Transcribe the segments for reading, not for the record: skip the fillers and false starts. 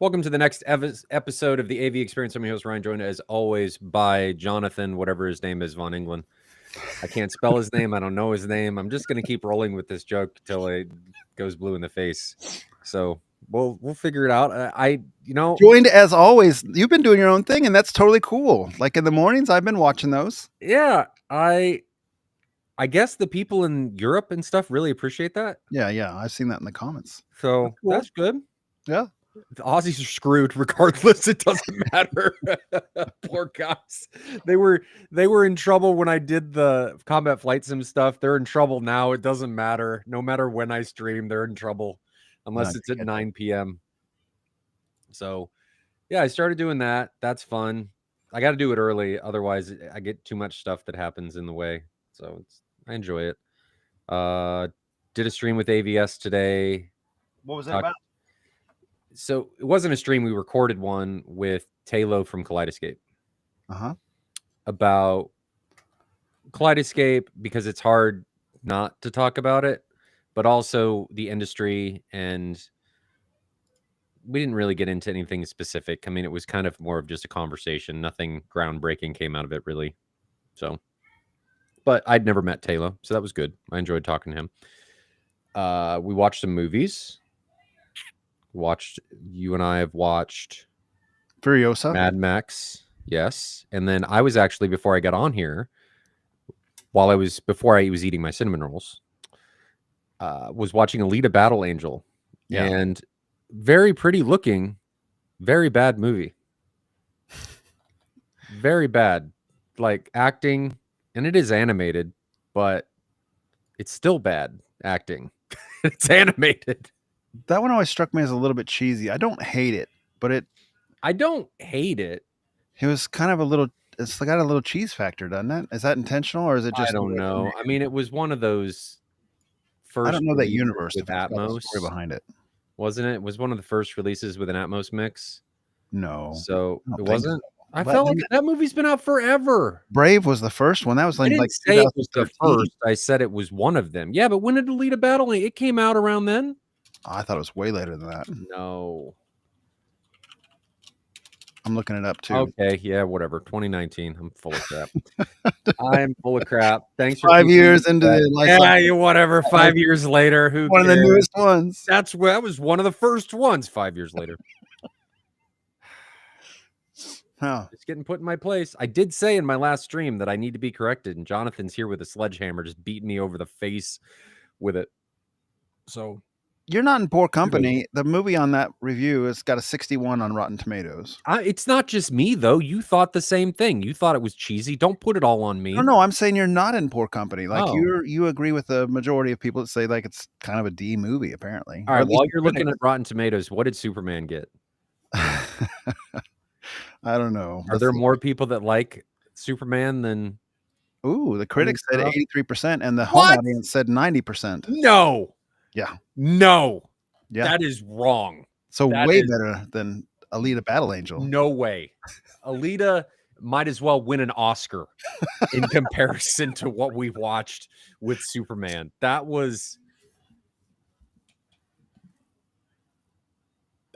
Welcome to the next episode of the AV Experience. I'm your host, Ryan, joined as always by Jonathan, whatever his name is, Von England. I can't spell his name. I don't know his name. I'm just going to keep rolling with this joke till it goes blue in the face. So we'll figure it out. Joined as always. You've been doing your own thing, and that's totally cool. Like in the mornings, I've been watching those. Yeah, I guess the people in Europe and stuff really appreciate that. Yeah. I've seen that in the comments. So that's good. Yeah. The Aussies are screwed regardless. It doesn't matter. Poor guys. They were in trouble when I did the combat flight sim stuff. They're in trouble now. It doesn't matter. No matter when I stream, they're in trouble unless it's at 9 p.m. So yeah, I started doing that. That's fun. I got to do it early. Otherwise I get too much stuff that happens in the way. So I enjoy it. Did a stream with AVS today. What was that about? So it wasn't a stream. We recorded one with Taylo from Kaleidoscape about Kaleidoscape because it's hard not to talk about it, but also the industry. And we didn't really get into anything specific. I mean, it was kind of more of just a conversation. Nothing groundbreaking came out of it really. So, but I'd never met Taylo, so that was good. I enjoyed talking to him. We watched some movies. You and I have watched Furiosa, Mad Max, yes, and then I was actually, before I got on here, before I was eating my cinnamon rolls, was watching Alita Battle Angel, and very pretty looking, very bad movie, very bad, like acting, and it is animated, but it's still bad acting. It's animated. That one always struck me as a little bit cheesy. I don't hate it, but I don't hate it. It was kind of a little. It's got a little cheese factor, doesn't it? Is that intentional, or is it just? I don't know. I mean, it was one of those first. I don't know that universe with Atmos story behind it, wasn't it? It was one of the first releases with an Atmos mix. No, so it wasn't. I felt like that movie's been out forever. Brave was the first one. That was like, I didn't say it was the first. I said it was one of them. Yeah, but when did Alita Battle? It came out around then. Oh, I thought it was way later than that. No. I'm looking it up too. Okay, yeah, whatever. 2019. I'm full of crap. I'm full of crap. Thanks for 5 years into the life. Yeah, whatever. 5 years later. Who one cares? Of the newest ones. That was one of the first ones 5 years later. It's getting put in my place. I did say in my last stream that I need to be corrected, and Jonathan's here with a sledgehammer just beating me over the face with it. So you're not in poor company. The movie on that review has got a 61 on Rotten Tomatoes. It's not just me, though. You thought the same thing. You thought it was cheesy. Don't put it all on me. No, I'm saying you're not in poor company. Like you agree with the majority of people that say like it's kind of a D movie, apparently. All right, while you're looking at Rotten Tomatoes, what did Superman get? I don't know. Are there more people that like Superman than... Ooh, the critics said 83% and the home audience said 90%. No. Yeah. No. Yeah. That is wrong. So way better than Alita Battle Angel. No way. Alita might as well win an Oscar in comparison to what we watched with Superman. That was...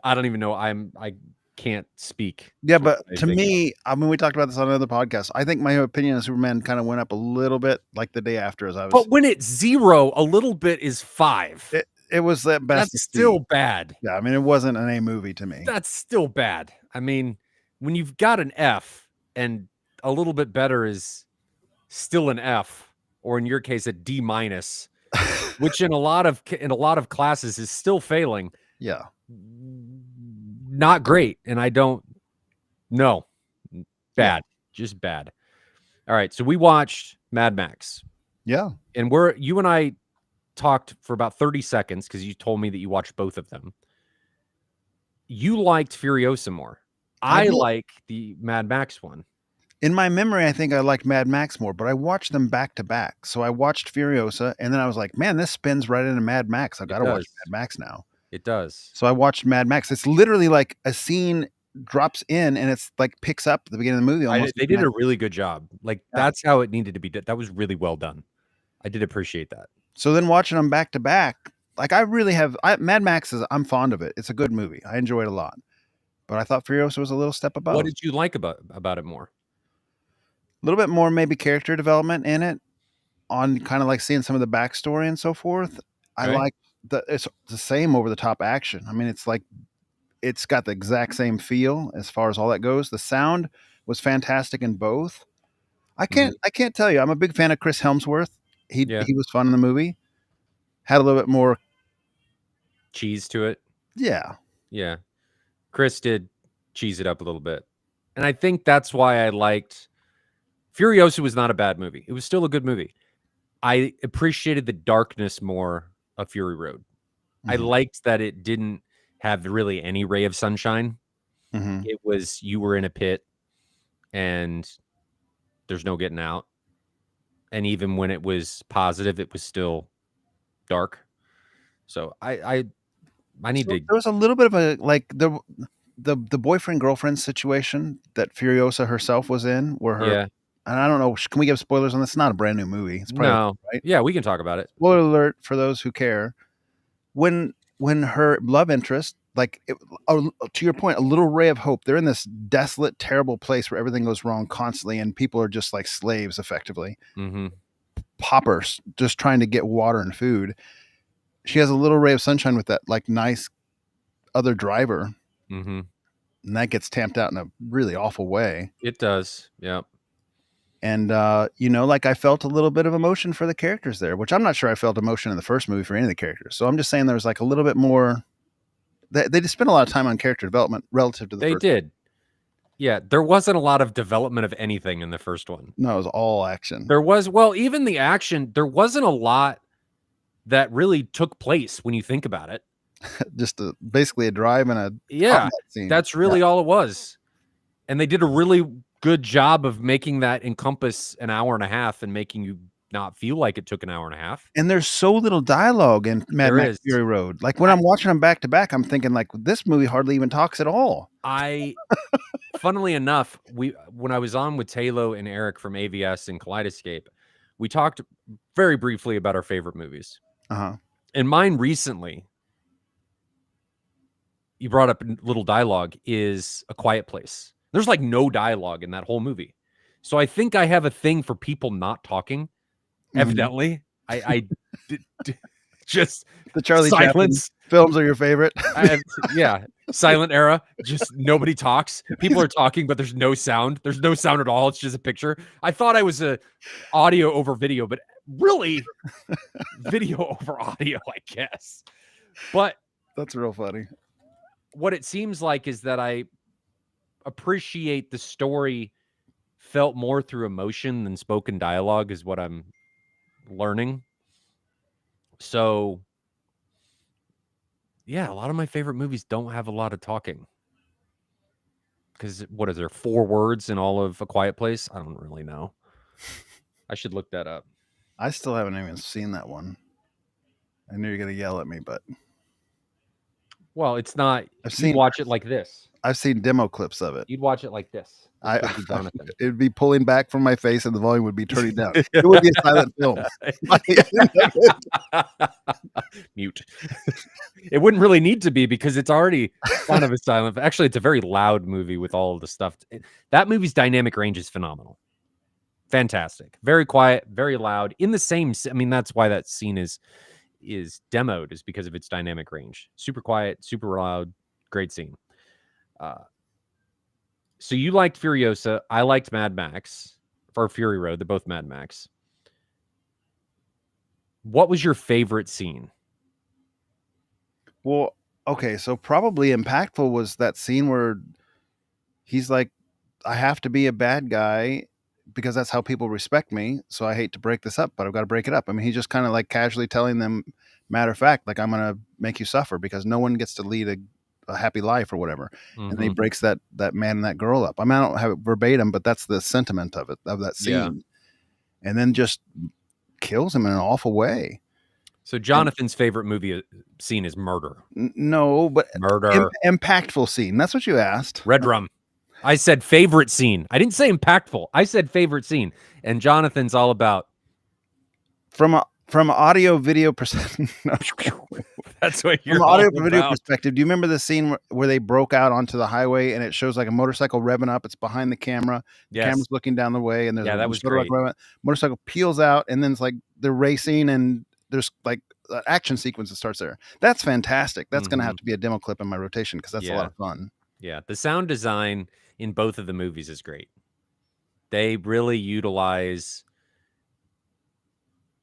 I don't even know. I can't speak. Yeah, but to me, I mean, we talked about this on another podcast. I think my opinion of Superman kind of went up a little bit like the day after as I was. But when it's 0, a little bit is 5. It was that best. That's still bad. Yeah, I mean, it wasn't an A movie to me. That's still bad. I mean, when you've got an F and a little bit better is still an F, or in your case, a D-, which in a lot of classes is still failing. Yeah. Not great, and I don't know. Bad, just bad. All right, so we watched Mad Max. Yeah, and you and I talked for about 30 seconds because you told me that you watched both of them. You liked Furiosa more. I like the Mad Max one. In my memory, I think I liked Mad Max more, but I watched them back to back. So I watched Furiosa, and then I was like, man, this spins right into Mad Max. I've got to watch Mad Max now. It does. So I watched Mad Max. It's literally like a scene drops in and it's like picks up at the beginning of the movie. They did a really good job. Like that's how it needed to be done. That was really well done. I did appreciate that. So then watching them back to back, like I really have Mad Max I'm fond of it. It's a good movie. I enjoy it a lot. but I thought Furiosa was a little step above. What did you like about it more? A little bit more maybe character development in it, on kind of like seeing some of the backstory and so forth. I Okay. like it's the same over the top action. I mean, it's like it's got the exact same feel as far as all that goes. The sound was fantastic in both. I can't tell you. I'm a big fan of Chris Hemsworth. Yeah. He was fun in the movie. Had a little bit more Cheese to it. Yeah. Yeah. Chris did cheese it up a little bit. And I think that's why I liked Furiosa was not a bad movie. It was still a good movie. I appreciated the darkness more of Fury Road. I Mhm. liked that it didn't have really any ray of sunshine. Mhm. It was you were in a pit and there's no getting out. And even when it was positive, it was still dark. So I need So to. there was a little bit of a like the boyfriend girlfriend situation that Furiosa herself was in, where her Yeah. and I don't know, can we give spoilers on this? It's not a brand new movie. It's probably No. right. Yeah, we can talk about it. Spoiler alert for those who care. When her love interest, like to your point, a little ray of hope. They're in this desolate, terrible place where everything goes wrong constantly, and people are just like slaves, effectively. Mm-hmm. Paupers, just trying to get water and food. She has a little ray of sunshine with that like nice other driver, Mm-hmm. and that gets tamped out in a really awful way. It does. Yeah. And like I felt a little bit of emotion for the characters there, which I'm not sure I felt emotion in the first movie for any of the characters. So I'm just saying there was like a little bit more. They just spent a lot of time on character development relative to the They first. did. Yeah, there wasn't a lot of development of anything in the first one. No, it was all action. There was, well, even the action, there wasn't a lot that really took place when you think about it. Just basically a drive and a Yeah, scene. that's really all it was. And they did a really good job of making that encompass an hour and a half and making you not feel like it took an hour and a half. And there's so little dialogue in Mad There Max is. Fury Road. Like when I'm watching them back to back, I'm thinking like this movie hardly even talks at all. Funnily enough, when I was on with Talo and Eric from AVS and Kaleidoscape, we talked very briefly about our favorite movies. Uh-huh. And mine recently, you brought up little dialogue, is A Quiet Place. There's like no dialogue in that whole movie. So I think I have a thing for people not talking. Mhm. Evidently, I just The Charlie Chaplin silence. films are your favorite. Yeah, silent era. Just nobody talks. People are talking, but there's no sound. There's no sound at all. It's just a picture. I thought I was a audio over video, but really video over audio, I guess. But That's real funny. what it seems like is that I appreciate the story felt more through emotion than spoken dialogue is what I'm learning. So yeah, a lot of my favorite movies don't have a lot of talking. Because what is there, 4 words in all of A Quiet Place? I don't really know. I should look that up. I still haven't even seen that one. I knew you're gonna yell at me, but Well, it's not. I've You'd watch it like this. I've seen demo clips of it. You'd watch it like this. This would be Jonathan. It'd be pulling back from my face and the volume would be turning down. It would be a silent film. Mute. It wouldn't really need to be because it's already kind of a silent. Actually, it's a very loud movie with all of the stuff. That movie's dynamic range is phenomenal. Fantastic. Very quiet, very loud. In the same, I mean, that's why that scene is demoed, is because of its dynamic range. Super quiet, super loud, great scene. So you liked Furiosa. I liked Mad Max for Fury Road. They're both Mad Max. What was your favorite scene? Well, okay, so probably impactful was that scene where he's like, I have to be a bad guy because that's how people respect me. So I hate to break this up, but I've got to break it up. I mean, he's just kind of like casually telling them, matter of fact, like I'm going to make you suffer because no one gets to lead a happy life or whatever. Mm-hmm. And then he breaks that man and that girl up. I mean, I don't have it verbatim, but that's the sentiment of that scene. Yeah. And then just kills him in an awful way. So Jonathan's favorite movie scene is Murder. No, but Murder. Impactful scene. That's what you asked. Red Rum. I said favorite scene. I didn't say impactful. I said favorite scene. And Jonathan's all about. From From audio video perspective, That's what you're from all audio video about. perspective, do you remember the scene where they broke out onto the highway and it shows like a motorcycle revving up? It's behind the camera. The Yes. camera's looking down the way, and there's Yeah, a that was motorcycle great. revving up. Motorcycle peels out, and then it's like they're racing, and there's like an action sequence that starts there. That's fantastic. That's going to have to be a demo clip in my rotation because that's a lot of fun. Yeah, the sound design in both of the movies is great. They really utilize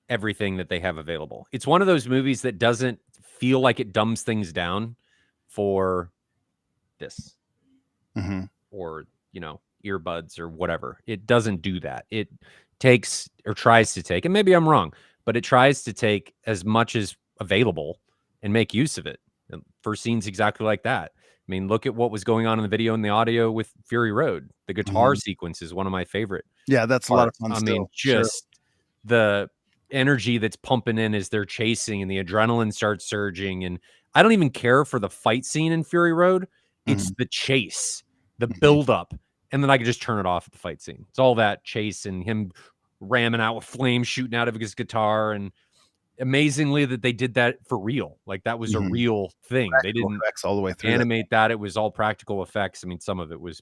everything that they have available. It's one of those movies that doesn't feel like it dumbs things down for this or, earbuds or whatever. It doesn't do that. It takes or tries to take, and maybe I'm wrong, but it tries to take as much as available and make use of it for scenes exactly like that. I mean, look at what was going on in the video and the audio with Fury Road. The guitar sequence is one of my favorite. Yeah, that's a lot of fun. I mean, just the energy that's pumping in as they're chasing and the adrenaline starts surging. And I don't even care for the fight scene in Fury Road. It's the chase, the buildup. And then I can just turn it off at the fight scene. It's all that chase and him ramming out with flames shooting out of his guitar. And amazingly that they did that for real. Like that was a real thing. Practical they didn't effects all the way through animate that. It was all practical effects. I mean, some of it was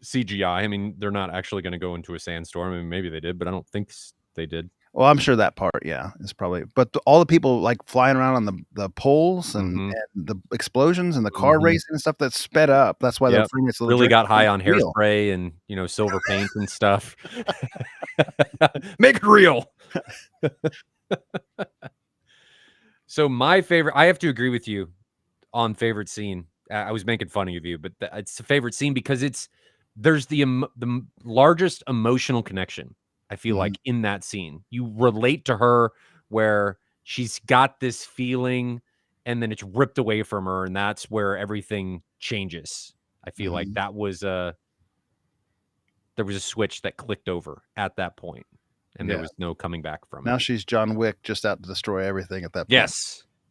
CGI. I mean, they're not actually going to go into a sandstorm. I mean, maybe they did, but I don't think they did. Well, I'm sure that part, is probably. But all the people like flying around on the poles and the explosions and the car racing and stuff that's sped up. That's why the frame rate's really got high on hairspray and silver paint and stuff. Make it real. So my favorite, I have to agree with you on favorite scene. I was making fun of you, but it's a favorite scene because there's the largest emotional connection. I feel like in that scene, you relate to her where she's got this feeling and then it's ripped away from her. And that's where everything changes. I feel like there was a switch that clicked over at that point and there was no coming back from it. Now she's John Wick, just out to destroy everything at that point.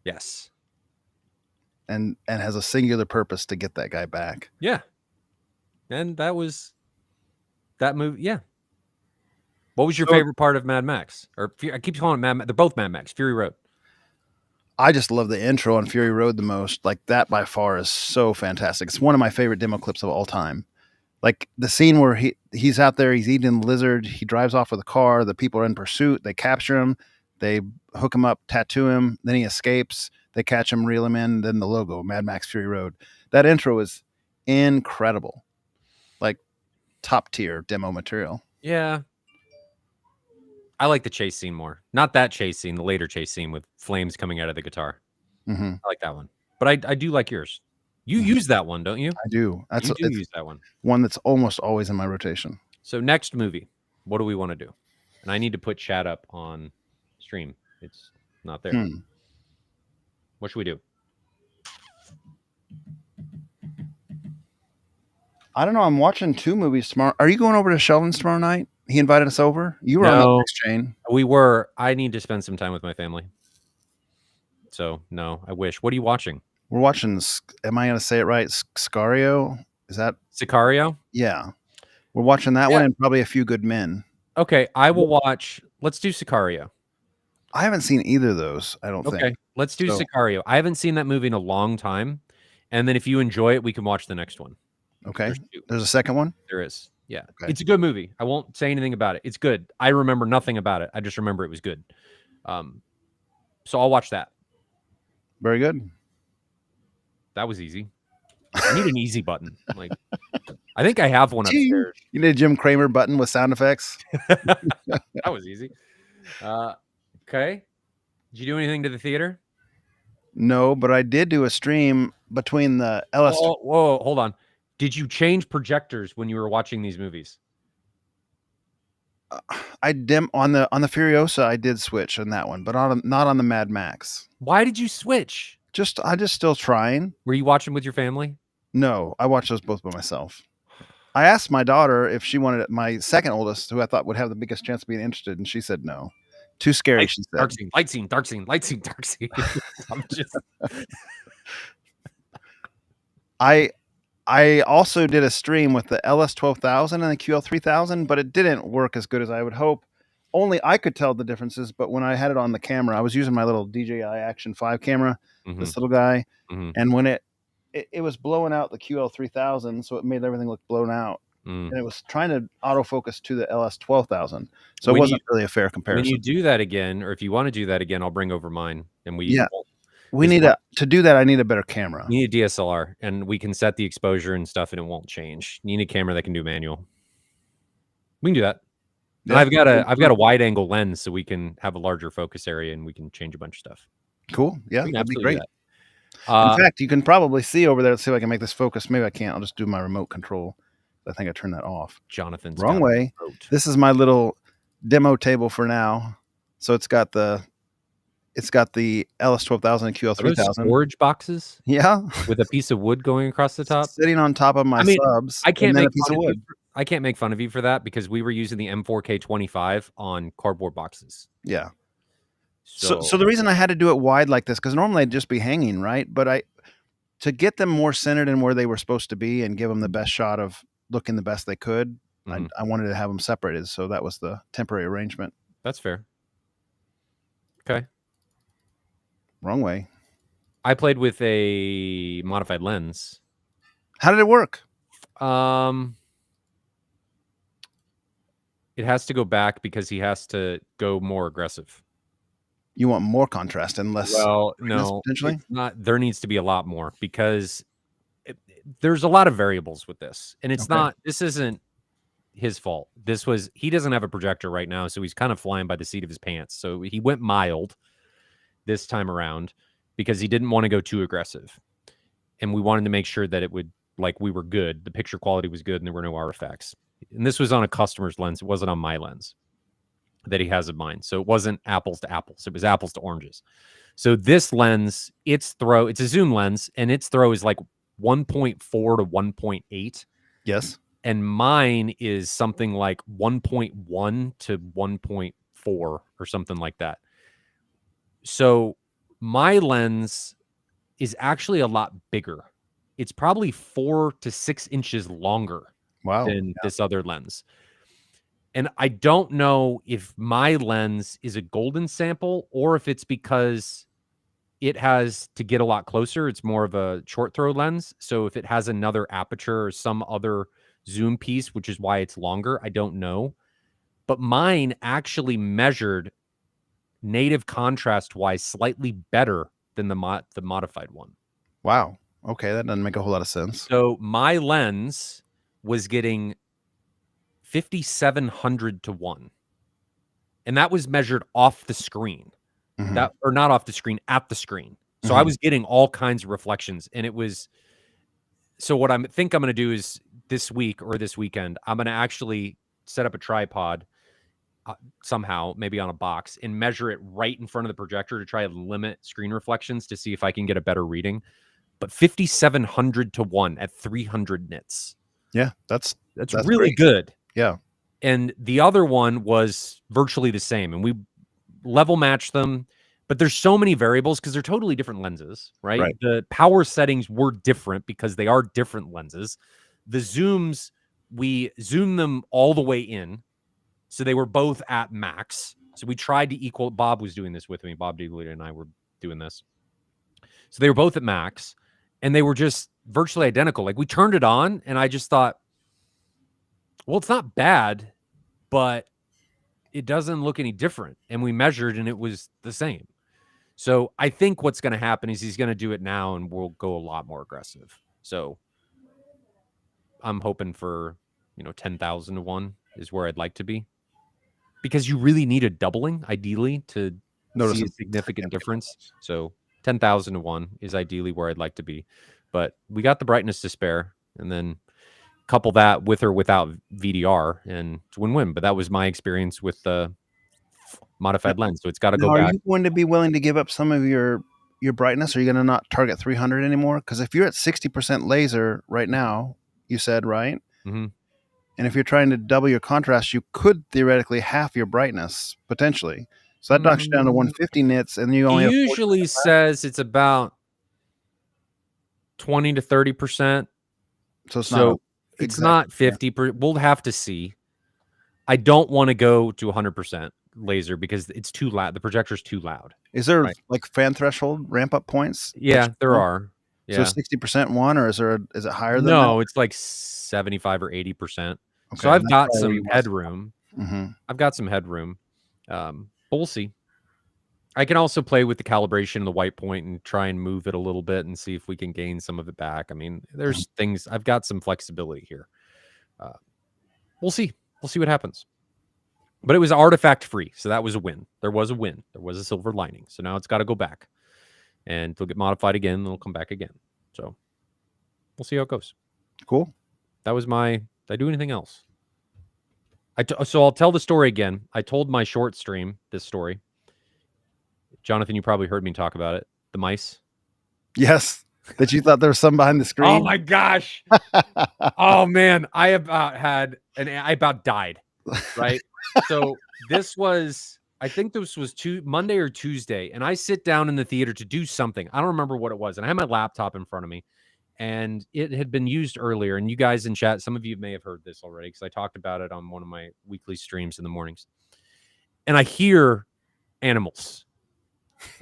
Yes. And has a singular purpose to get that guy back. Yeah. And that was that movie. Yeah. What was your favorite part of Mad Max? Or I keep calling it Mad Max. They're both Mad Max. Fury Road. I just love the intro on Fury Road the most. Like that by far is so fantastic. It's one of my favorite demo clips of all time. Like the scene where he's out there, he's eating the lizard. He drives off with a car. The people are in pursuit. They capture him. They hook him up, tattoo him. Then he escapes. They catch him, reel him in. Then the logo, Mad Max Fury Road. That intro is incredible. Like top tier demo material. Yeah. I like the chase scene more. Not that chase scene, the later chase scene with flames coming out of the guitar. I like that one. But I do like yours. You use that one, don't you? I do. You do use that one. One that's almost always in my rotation. So next movie, what do we want to do? And I need to put chat up on stream. It's not there. What should we do? I don't know. I'm watching 2 movies tomorrow. Are you going over to Sheldon's tomorrow night? He invited us over. You were on that next chain. We were. I need to spend some time with my family. So no, I wish. What are you watching? We're watching. Am I going to say it right? Sicario? Is that Sicario? Yeah. We're watching that one and probably A Few Good Men. Okay, I will watch. Let's do Sicario. I haven't seen either of those. I don't think. Okay, let's do Sicario. I haven't seen that movie in a long time. And then if you enjoy it, we can watch the next one. Okay. There's a second one? There is. Yeah. Okay. It's a good movie. I won't say anything about it. It's good. I remember nothing about it. I just remember it was good. So I'll watch that. Very good. That was easy. I need an easy button. Like, I think I have one upstairs. You need a Jim Cramer button with sound effects. That was easy. Okay. Did you do anything to the theater? No, but I did do a stream between the LS. Whoa, hold on. Did you change projectors when you were watching these movies? I on the Furiosa. I did switch on that one, but not on the Mad Max. Why did you switch? I just still trying. Were you watching with your family? No, I watched those both by myself. I asked my daughter if she wanted it, my second oldest, who I thought would have the biggest chance of being interested, and she said no. Too scary, she said. Dark scene, light scene, dark scene, light scene, dark scene. I'm just. I also did a stream with the LS 12,000 and the QL 3000, but it didn't work as good as I would hope. only I could tell the differences. But when I had it on the camera, I was using my little DJI Action 5 camera, this little guy, and when it was blowing out the QL3000, so it made everything look blown out. And it was trying to autofocus to the LS 12,000, so it wasn't really a fair comparison. When you do that again, or if you want to do that again, I'll bring over mine, and we need to do that. I need a better camera. You need a DSLR, and we can set the exposure and stuff, and it won't change. You need a camera that can do manual. We can do that. Yeah. And I've got a wide angle lens, so we can have a larger focus area, and we can change a bunch of stuff. Cool. Yeah, that'd be great. In fact, you can probably see over there. Let's see if I can make this focus. Maybe I can't. I'll just do my remote control. I think I turned that off. Jonathan's wrong way. This is my little demo table for now. So it's got the LS 12,000 and QL 3000 storage boxes. Yeah, with a piece of wood going across the top, sitting on top of my subs. I can't make fun of wood. I can't make fun of you for that because we were using the M4K25 on cardboard boxes. Yeah. So the reason I had to do it wide like this, because normally I'd just be hanging, right? But to get them more centered in where they were supposed to be and give them the best shot of looking the best they could, I wanted to have them separated. So that was the temporary arrangement. That's fair. Okay. Wrong way. I played with a modified lens. How did it work? It has to go back because he has to go more aggressive. You want more contrast and less? Well, no, potentially not. There needs to be a lot more because there's a lot of variables with this, and it's not. This isn't his fault. He doesn't have a projector right now, so he's kind of flying by the seat of his pants. So he went mild this time around because he didn't want to go too aggressive, and we wanted to make sure that it would we were good. The picture quality was good, and there were no artifacts. And this was on a customer's lens. It wasn't on my lens that he has in mind. So it wasn't apples to apples. It was apples to oranges. So this lens, it's a zoom lens, and its throw is like 1.4 to 1.8. Yes. And mine is something like 1.1 to 1.4 or something like that. So my lens is actually a lot bigger. It's probably 4 to 6 inches longer than this other lens. And I don't know if my lens is a golden sample or if it's because it has to get a lot closer. It's more of a short throw lens. So if it has another aperture or some other zoom piece, which is why it's longer, I don't know. But mine actually measured native contrast wise slightly better than the modified one. Wow. Okay, that doesn't make a whole lot of sense. So my lens was getting 5,700 to 1. And that was measured off the screen. Or not off the screen, at the screen. So I was getting all kinds of reflections. And it was, so what I think I'm going to do is this week or this weekend, I'm going to actually set up a tripod somehow, maybe on a box, and measure it right in front of the projector to try to limit screen reflections to see if I can get a better reading. But 5,700 to 1 at 300 nits. Yeah, that's really great. good. Yeah. And the other one was virtually the same. And we level matched them. But there's so many variables because they're totally different lenses, right? The power settings were different because they are different lenses. The zooms, we zoomed them all the way in. So they were both at max. So we tried to equal. Bob was doing this with me. Bob Digley and I were doing this. So they were both at max. And they were just virtually identical. Like we turned it on and I just thought, well, it's not bad, but it doesn't look any different. And we measured and it was the same. So I think what's going to happen is he's going to do it now and we'll go a lot more aggressive. So I'm hoping for, 10,000 to 1 is where I'd like to be. Because you really need a doubling, ideally, to see a significant difference. So 10,000 to 1 is ideally where I'd like to be. But we got the brightness to spare. And then couple that with or without VDR and it's win-win. But that was my experience with the modified lens. So it's got to go back. Are you going to be willing to give up some of your brightness? Are you going to not target 300 anymore? Because if you're at 60% laser right now, you said, right? Mm-hmm. And if you're trying to double your contrast, you could theoretically half your brightness, potentially. So that knocks you down to 150 nits, and you only have usually says it's about 20 to 30%. So it's not 50%. We'll have to see. I don't want to go to 100% laser because it's too loud. The projector's too loud. Is there Right. like fan threshold ramp up points? Yeah, there are. So Yeah. 60% one, or is it higher than that? No, it's like 75 or 80%. Okay, So I've that's got probably some what you want. headroom. Mm-hmm. I've got some headroom. But we'll see. I can also play with the calibration and the white point and try and move it a little bit and see if we can gain some of it back. I mean, there's things, I've got some flexibility here. We'll see. We'll see what happens. But it was artifact free, so that was a win. There was a win. There was a silver lining. So now it's got to go back. And it'll get modified again, and it'll come back again. So we'll see how it goes. Cool. That was my... Did I do anything else? So I'll tell the story again. I told my short stream this story. Jonathan, you probably heard me talk about it. The mice. Yes. That you thought there was some behind the screen. Oh my gosh. Oh man. I about died. Right. So this was, I think this was Monday or Tuesday. And I sit down in the theater to do something. I don't remember what it was. And I had my laptop in front of me. And it had been used earlier. And you guys in chat, some of you may have heard this already because I talked about it on one of my weekly streams in the mornings. And I hear animals.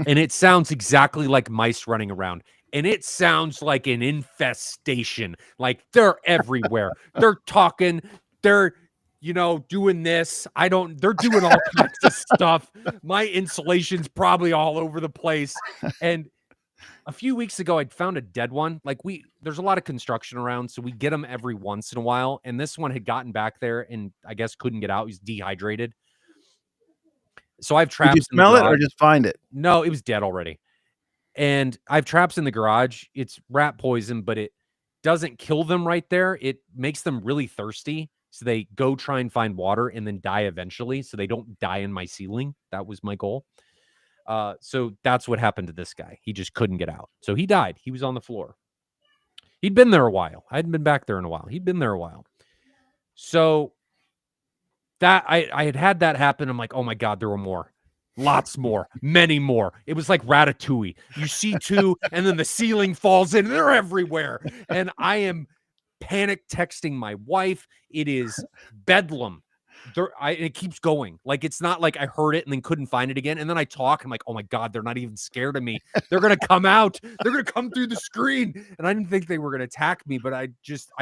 And it sounds exactly like mice running around. And it sounds like an infestation. Like they're everywhere. They're talking. They're, doing this. They're doing all kinds of stuff. My insulation's probably all over the place. And a few weeks ago, I'd found a dead one. Like there's a lot of construction around, so we get them every once in a while. And this one had gotten back there and I guess couldn't get out. He's dehydrated. So I've traps. Did you smell it or just find it? No, it was dead already. And I have traps in the garage. It's rat poison, but it doesn't kill them right there. It makes them really thirsty. So they go try and find water and then die eventually. So they don't die in my ceiling. That was my goal. So that's what happened to this guy. He just couldn't get out. So he died. He was on the floor. He'd been there a while. I hadn't been back there in a while. He'd been there a while. So that I had that happen. I'm like, oh my God, there were more. Lots more. Many more. It was like Ratatouille. You see two, and then the ceiling falls in. And they're everywhere. And I am panic texting my wife. It is bedlam. It keeps going. Like, it's not like I heard it and then couldn't find it again. And then I talk. I'm like, oh my God, they're not even scared of me. They're going to come out. They're going to come through the screen. And I didn't think they were going to attack me, but I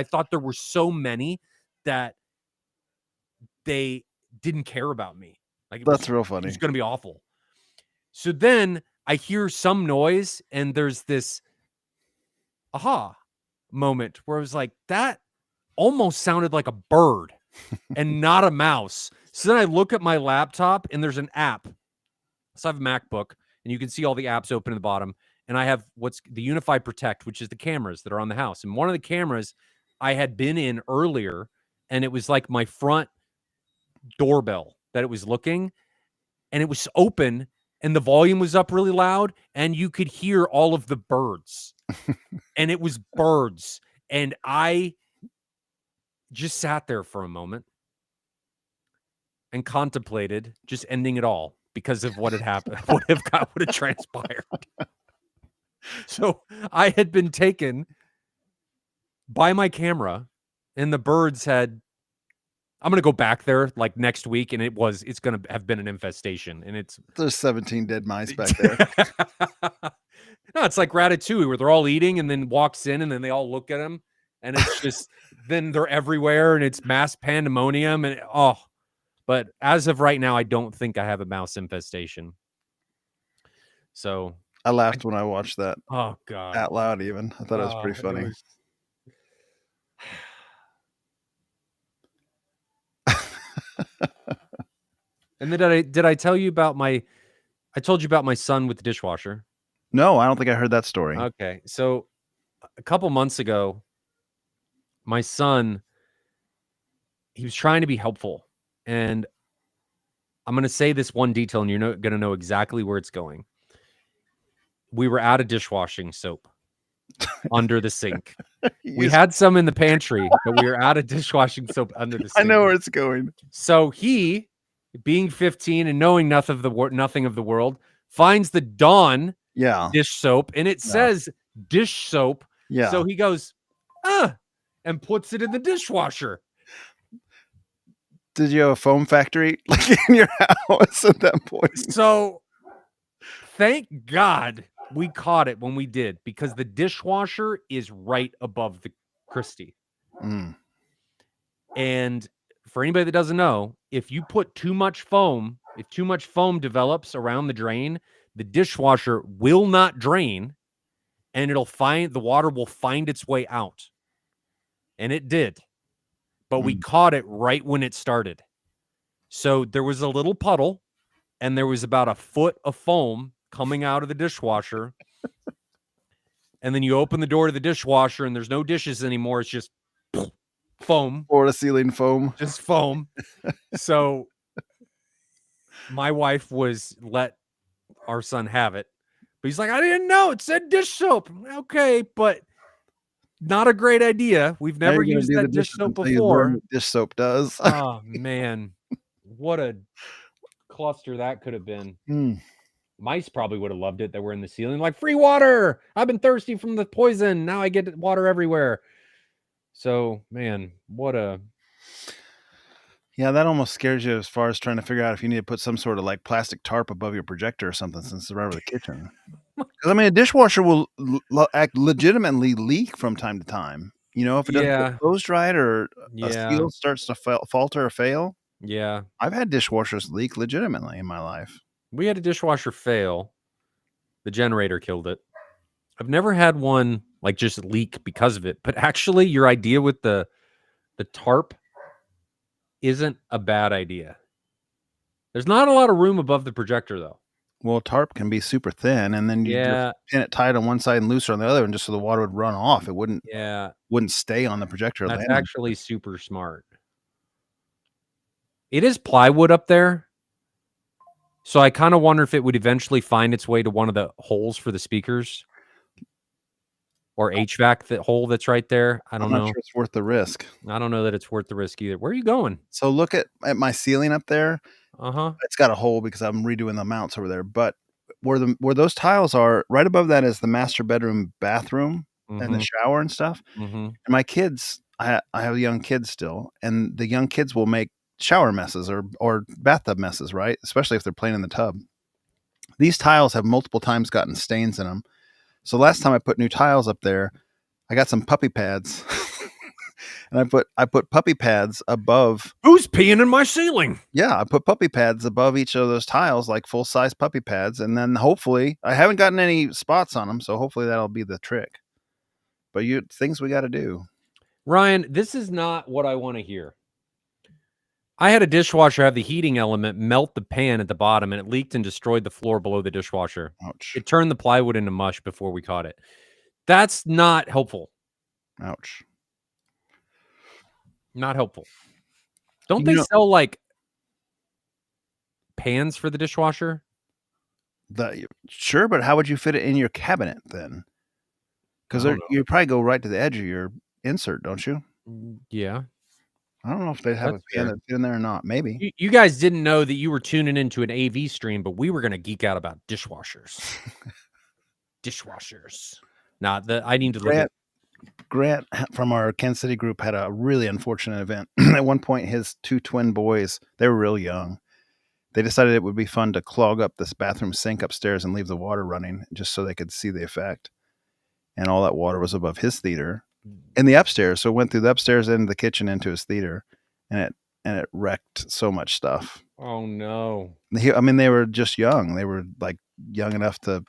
thought there were so many that they didn't care about me. Like, that's real funny. It's going to be awful. So then I hear some noise and there's this aha moment where I was like, that almost sounded like a bird and not a mouse. So then I look at my laptop and there's an app. So I have a MacBook and you can see all the apps open at the bottom. And I have what's the Unify Protect, which is the cameras that are on the house. And one of the cameras I had been in earlier, and it was like my front doorbell that it was looking, and it was open and the volume was up really loud and you could hear all of the birds and it was birds. And I just sat there for a moment and contemplated just ending it all because of what had happened, what had transpired. So I had been taken by my camera and the birds had, I'm going to go back there like next week and it's going to have been an infestation and there's 17 dead mice back there. No, it's like Ratatouille where they're all eating and then walks in and then they all look at him and it's just, then they're everywhere and it's mass pandemonium and but as of right now, I don't think I have a mouse infestation. So I laughed when I watched that. Oh God. Out loud even. I thought it was pretty funny. And then did I tell you about I told you about my son with the dishwasher? No, I don't think I heard that story. Okay. So a couple months ago, my son, he was trying to be helpful. And I'm going to say this one detail and you're going to know exactly where it's going. We were out of dishwashing soap under the sink. We had some in the pantry, but we were out of dishwashing soap under the sink. I know where it's going. So he, being 15 and knowing nothing of the world, finds the Dawn dish soap and it says dish soap. Yeah. So he goes, and puts it in the dishwasher. Did you have a foam factory like in your house at that point? So thank God we caught it when we did, because the dishwasher is right above the Christie. Mm. And for anybody that doesn't know, if you put too much foam, if too much foam develops around the drain, the dishwasher will not drain, and the water will find its way out. And it did. But we caught it right when it started. So there was a little puddle, and there was about a foot of foam coming out of the dishwasher. And then you open the door to the dishwasher, and there's no dishes anymore. It's just foam. Or the ceiling foam. Just foam. So my wife let our son have it. But he's like, I didn't know. It said dish soap. Okay, but not a great idea. We've never used that dish soap before. Dish soap does. Oh, man. What a cluster that could have been. Mice probably would have loved it that were in the ceiling. Like, free water. I've been thirsty from the poison. Now I get water everywhere. So, man, Yeah, that almost scares you as far as trying to figure out if you need to put some sort of like plastic tarp above your projector or something, since it's right over the kitchen. Because I mean, a dishwasher will legitimately leak from time to time. You know, if it doesn't get closed right, or a seal starts to falter or fail. Yeah. I've had dishwashers leak legitimately in my life. We had a dishwasher fail. The generator killed it. I've never had one like just leak because of it. But actually, your idea with the tarp isn't a bad idea. There's not a lot of room above the projector, though. Well, tarp can be super thin, and then you just pin it tight on one side and looser on the other, and just so the water would run off. It wouldn't stay on the projector. That's actually super smart. It is plywood up there, so I kind of wonder if it would eventually find its way to one of the holes for the speakers, or HVAC hole that's right there. I'm not sure it's worth the risk. I don't know that it's worth the risk either. Where are you going? So look at my ceiling up there. Uh-huh. It's got a hole because I'm redoing the mounts over there. But where those tiles are, right above that is the master bedroom, bathroom, and the shower and stuff. And my kids, I have young kids still, and the young kids will make shower messes or bathtub messes, right? Especially if they're playing in the tub. These tiles have multiple times gotten stains in them. So last time I put new tiles up there, I got some puppy pads. And I put puppy pads above. Who's peeing in my ceiling? Yeah, I put puppy pads above each of those tiles, like full size puppy pads, and then hopefully I haven't gotten any spots on them, so hopefully that'll be the trick. But things we got to do. Ryan, this is not what I want to hear. I had a dishwasher have the heating element melt the pan at the bottom, and it leaked and destroyed the floor below the dishwasher. Ouch! It turned the plywood into mush before we caught it. That's not helpful. Ouch. Not helpful. Don't they sell like pans for the dishwasher? Sure, but how would you fit it in your cabinet then? Because you probably go right to the edge of your insert, don't you? Yeah. I don't know if they have a pan that's in there or not. Maybe. You guys didn't know that you were tuning into an AV stream, but we were going to geek out about dishwashers. Dishwashers. I need to look at. Grant from our Kansas City group had a really unfortunate event. At one point, his two twin boys, they were real young. They decided it would be fun to clog up this bathroom sink upstairs and leave the water running just so they could see the effect. And all that water was above his theater in the upstairs. So it went through the upstairs into the kitchen into his theater, and it wrecked so much stuff. Oh no. They were just young. They were like young enough to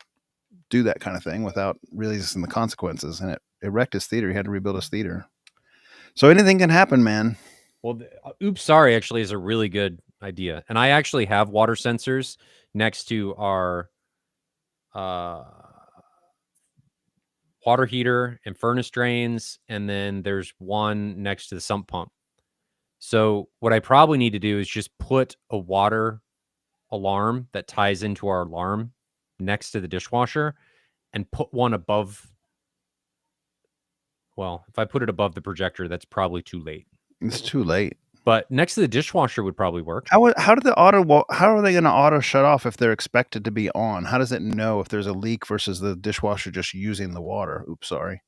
do that kind of thing without realizing the consequences. And it wrecked his theater. He had to rebuild his theater. So anything can happen, man. Well, oops, sorry, actually is a really good idea. And I actually have water sensors next to our water heater and furnace drains. And then there's one next to the sump pump. So what I probably need to do is just put a water alarm that ties into our alarm next to the dishwasher and put one above. Well, if I put it above the projector, that's probably too late. It's too late. But next to the dishwasher would probably work. How are they going to auto shut off if they're expected to be on? How does it know if there's a leak versus the dishwasher just using the water? Oops, sorry.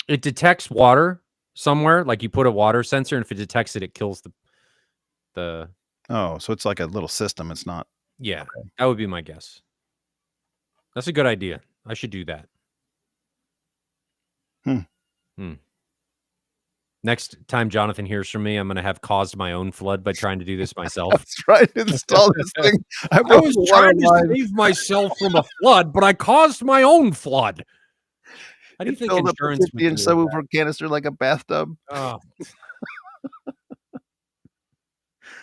It detects water somewhere. Like you put a water sensor, and if it detects it, it kills The Oh, so it's like a little system. It's not. yeah, that would be my guess. That's a good idea. I should do that. Next time Jonathan hears from me, I'm going to have caused my own flood by trying to do this myself. That's right. Install this thing. I was trying to save myself from a flood, but I caused my own flood. How do you think insurance would do that? Subwoofer canister like a bathtub? Oh.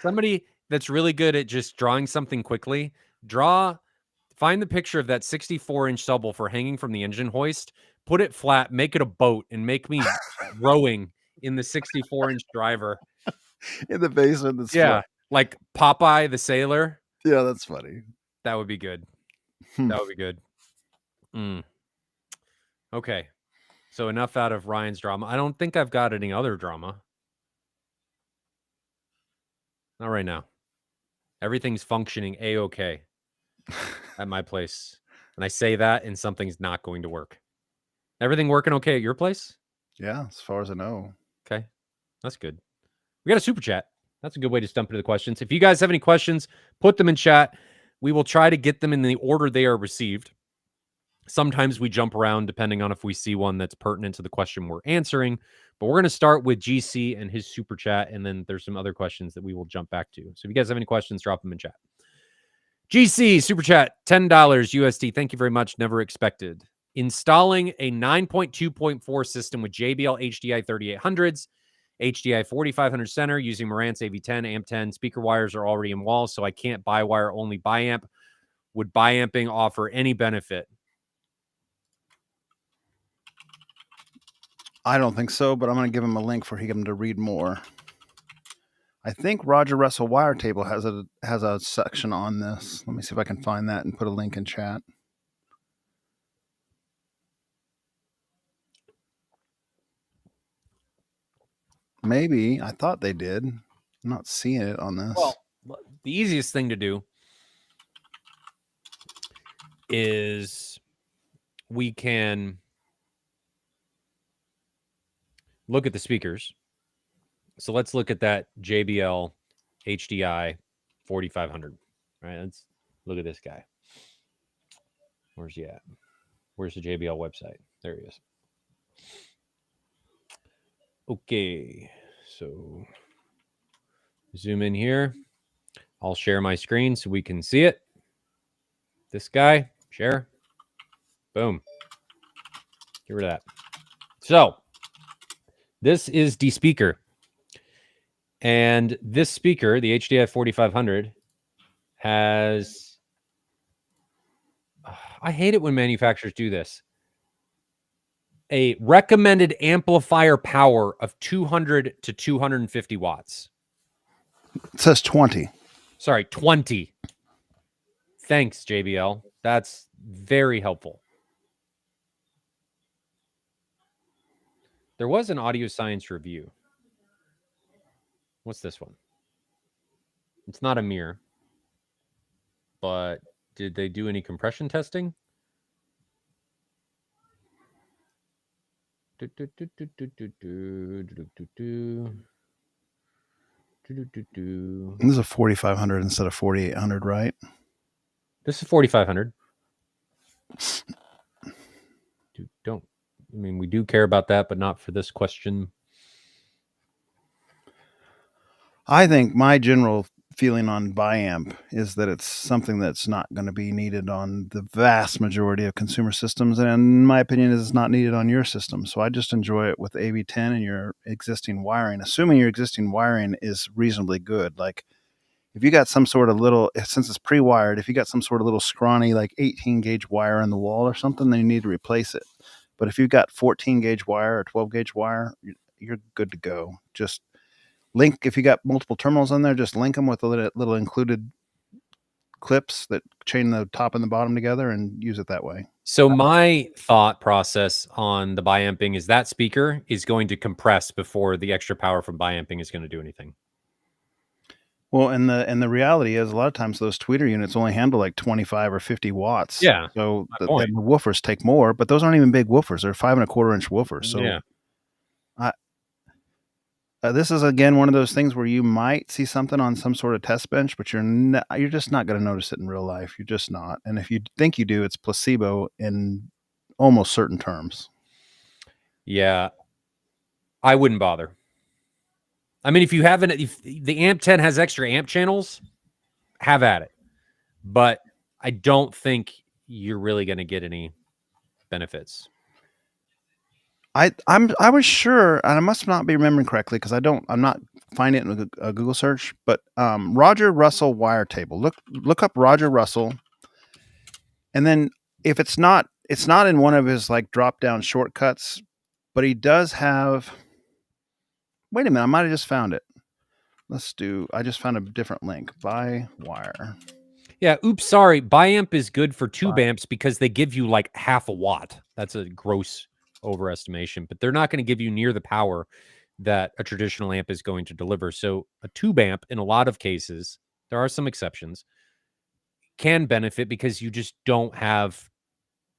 Somebody that's really good at just drawing something quickly, find the picture of that 64-inch subwoofer hanging from the engine hoist, put it flat, make it a boat, and make me rowing in the 64-inch driver. In the basement. Yeah, like Popeye the Sailor. Yeah, that's funny. That would be good. That would be good. Okay. So enough out of Ryan's drama. I don't think I've got any other drama. Not right now. Everything's functioning A-okay at my place. And I say that and something's not going to work. Everything working okay at your place? Yeah, as far as I know. Okay. That's good. We got a super chat. That's a good way to stump into the questions. If you guys have any questions, put them in chat. We will try to get them in the order they are received. Sometimes we jump around depending on if we see one that's pertinent to the question we're answering. But we're going to start with GC and his super chat, and then there's some other questions that we will jump back to. So if you guys have any questions, drop them in chat. GC super chat, $10 USD. Thank you very much. Never expected. Installing a 9.2.4 system with JBL HDI 3800s, HDI 4500 center using Marantz AV10, AMP10. Speaker wires are already in walls, so I can't buy wire, only buy amp. Would buy amping offer any benefit? I don't think so, but I'm going to give him a link for him to read more. I think Roger Russell Wire Table has a section on this. Let me see if I can find that and put a link in chat. Maybe. I thought they did. I'm not seeing it on this. Well, the easiest thing to do is we can look at the speakers. So let's look at that JBL HDI 4500. All right, let's look at this guy. Where's he at? Where's the JBL website? There he is. Okay, so zoom in here. I'll share my screen so we can see it. This guy, share. Boom. Get rid of that. So this is the speaker. And this speaker, the HDI 4500, has... I hate it when manufacturers do this. A recommended amplifier power of 200 to 250 watts. It says 20. Sorry, 20. Thanks, JBL. That's very helpful. There was an audio science review. What's this one? It's not a mirror. But did they do any compression testing? This is a 4500 instead of 4800, right? This is 4500. We do care about that, but not for this question. I think my general feeling on biamp is that it's something that's not going to be needed on the vast majority of consumer systems, and in my opinion is not needed on your system. So I just enjoy it with AV10 and your existing wiring, assuming your existing wiring is reasonably good. Like if you got some sort of little, since it's pre-wired, if you got some sort of little scrawny like 18 gauge wire in the wall or something, then you need to replace it. But if you've got 14 gauge wire or 12 gauge wire, you're good to go. Just link, if you got multiple terminals on there, just link them with a little included clips that chain the top and the bottom together and use it that way. So my thought process on the biamping is that speaker is going to compress before the extra power from biamping is going to do anything. Well, and the reality is a lot of times those tweeter units only handle like 25 or 50 watts. Yeah. So the woofers take more, but those aren't even big woofers. They're 5 1/4 inch woofers. So yeah. This is again one of those things where you might see something on some sort of test bench, but you're just not going to notice it in real life. You're just not. And if you think you do, it's placebo in almost certain terms. Yeah, I wouldn't bother. I mean, if the amp 10 has extra amp channels, have at it. But I don't think you're really going to get any benefits. I was sure, and I must not be remembering correctly because I'm not finding it in a Google search. But Roger Russell wire table. Look up Roger Russell, and then if it's not in one of his like drop down shortcuts, but he does have. Wait a minute, I might have just found it. I just found a different link. By wire. Yeah, oops, sorry. Biamp is good for tube amps because they give you like half a watt. That's a gross overestimation, but they're not going to give you near the power that a traditional amp is going to deliver. So a tube amp, in a lot of cases, there are some exceptions, can benefit because you just don't have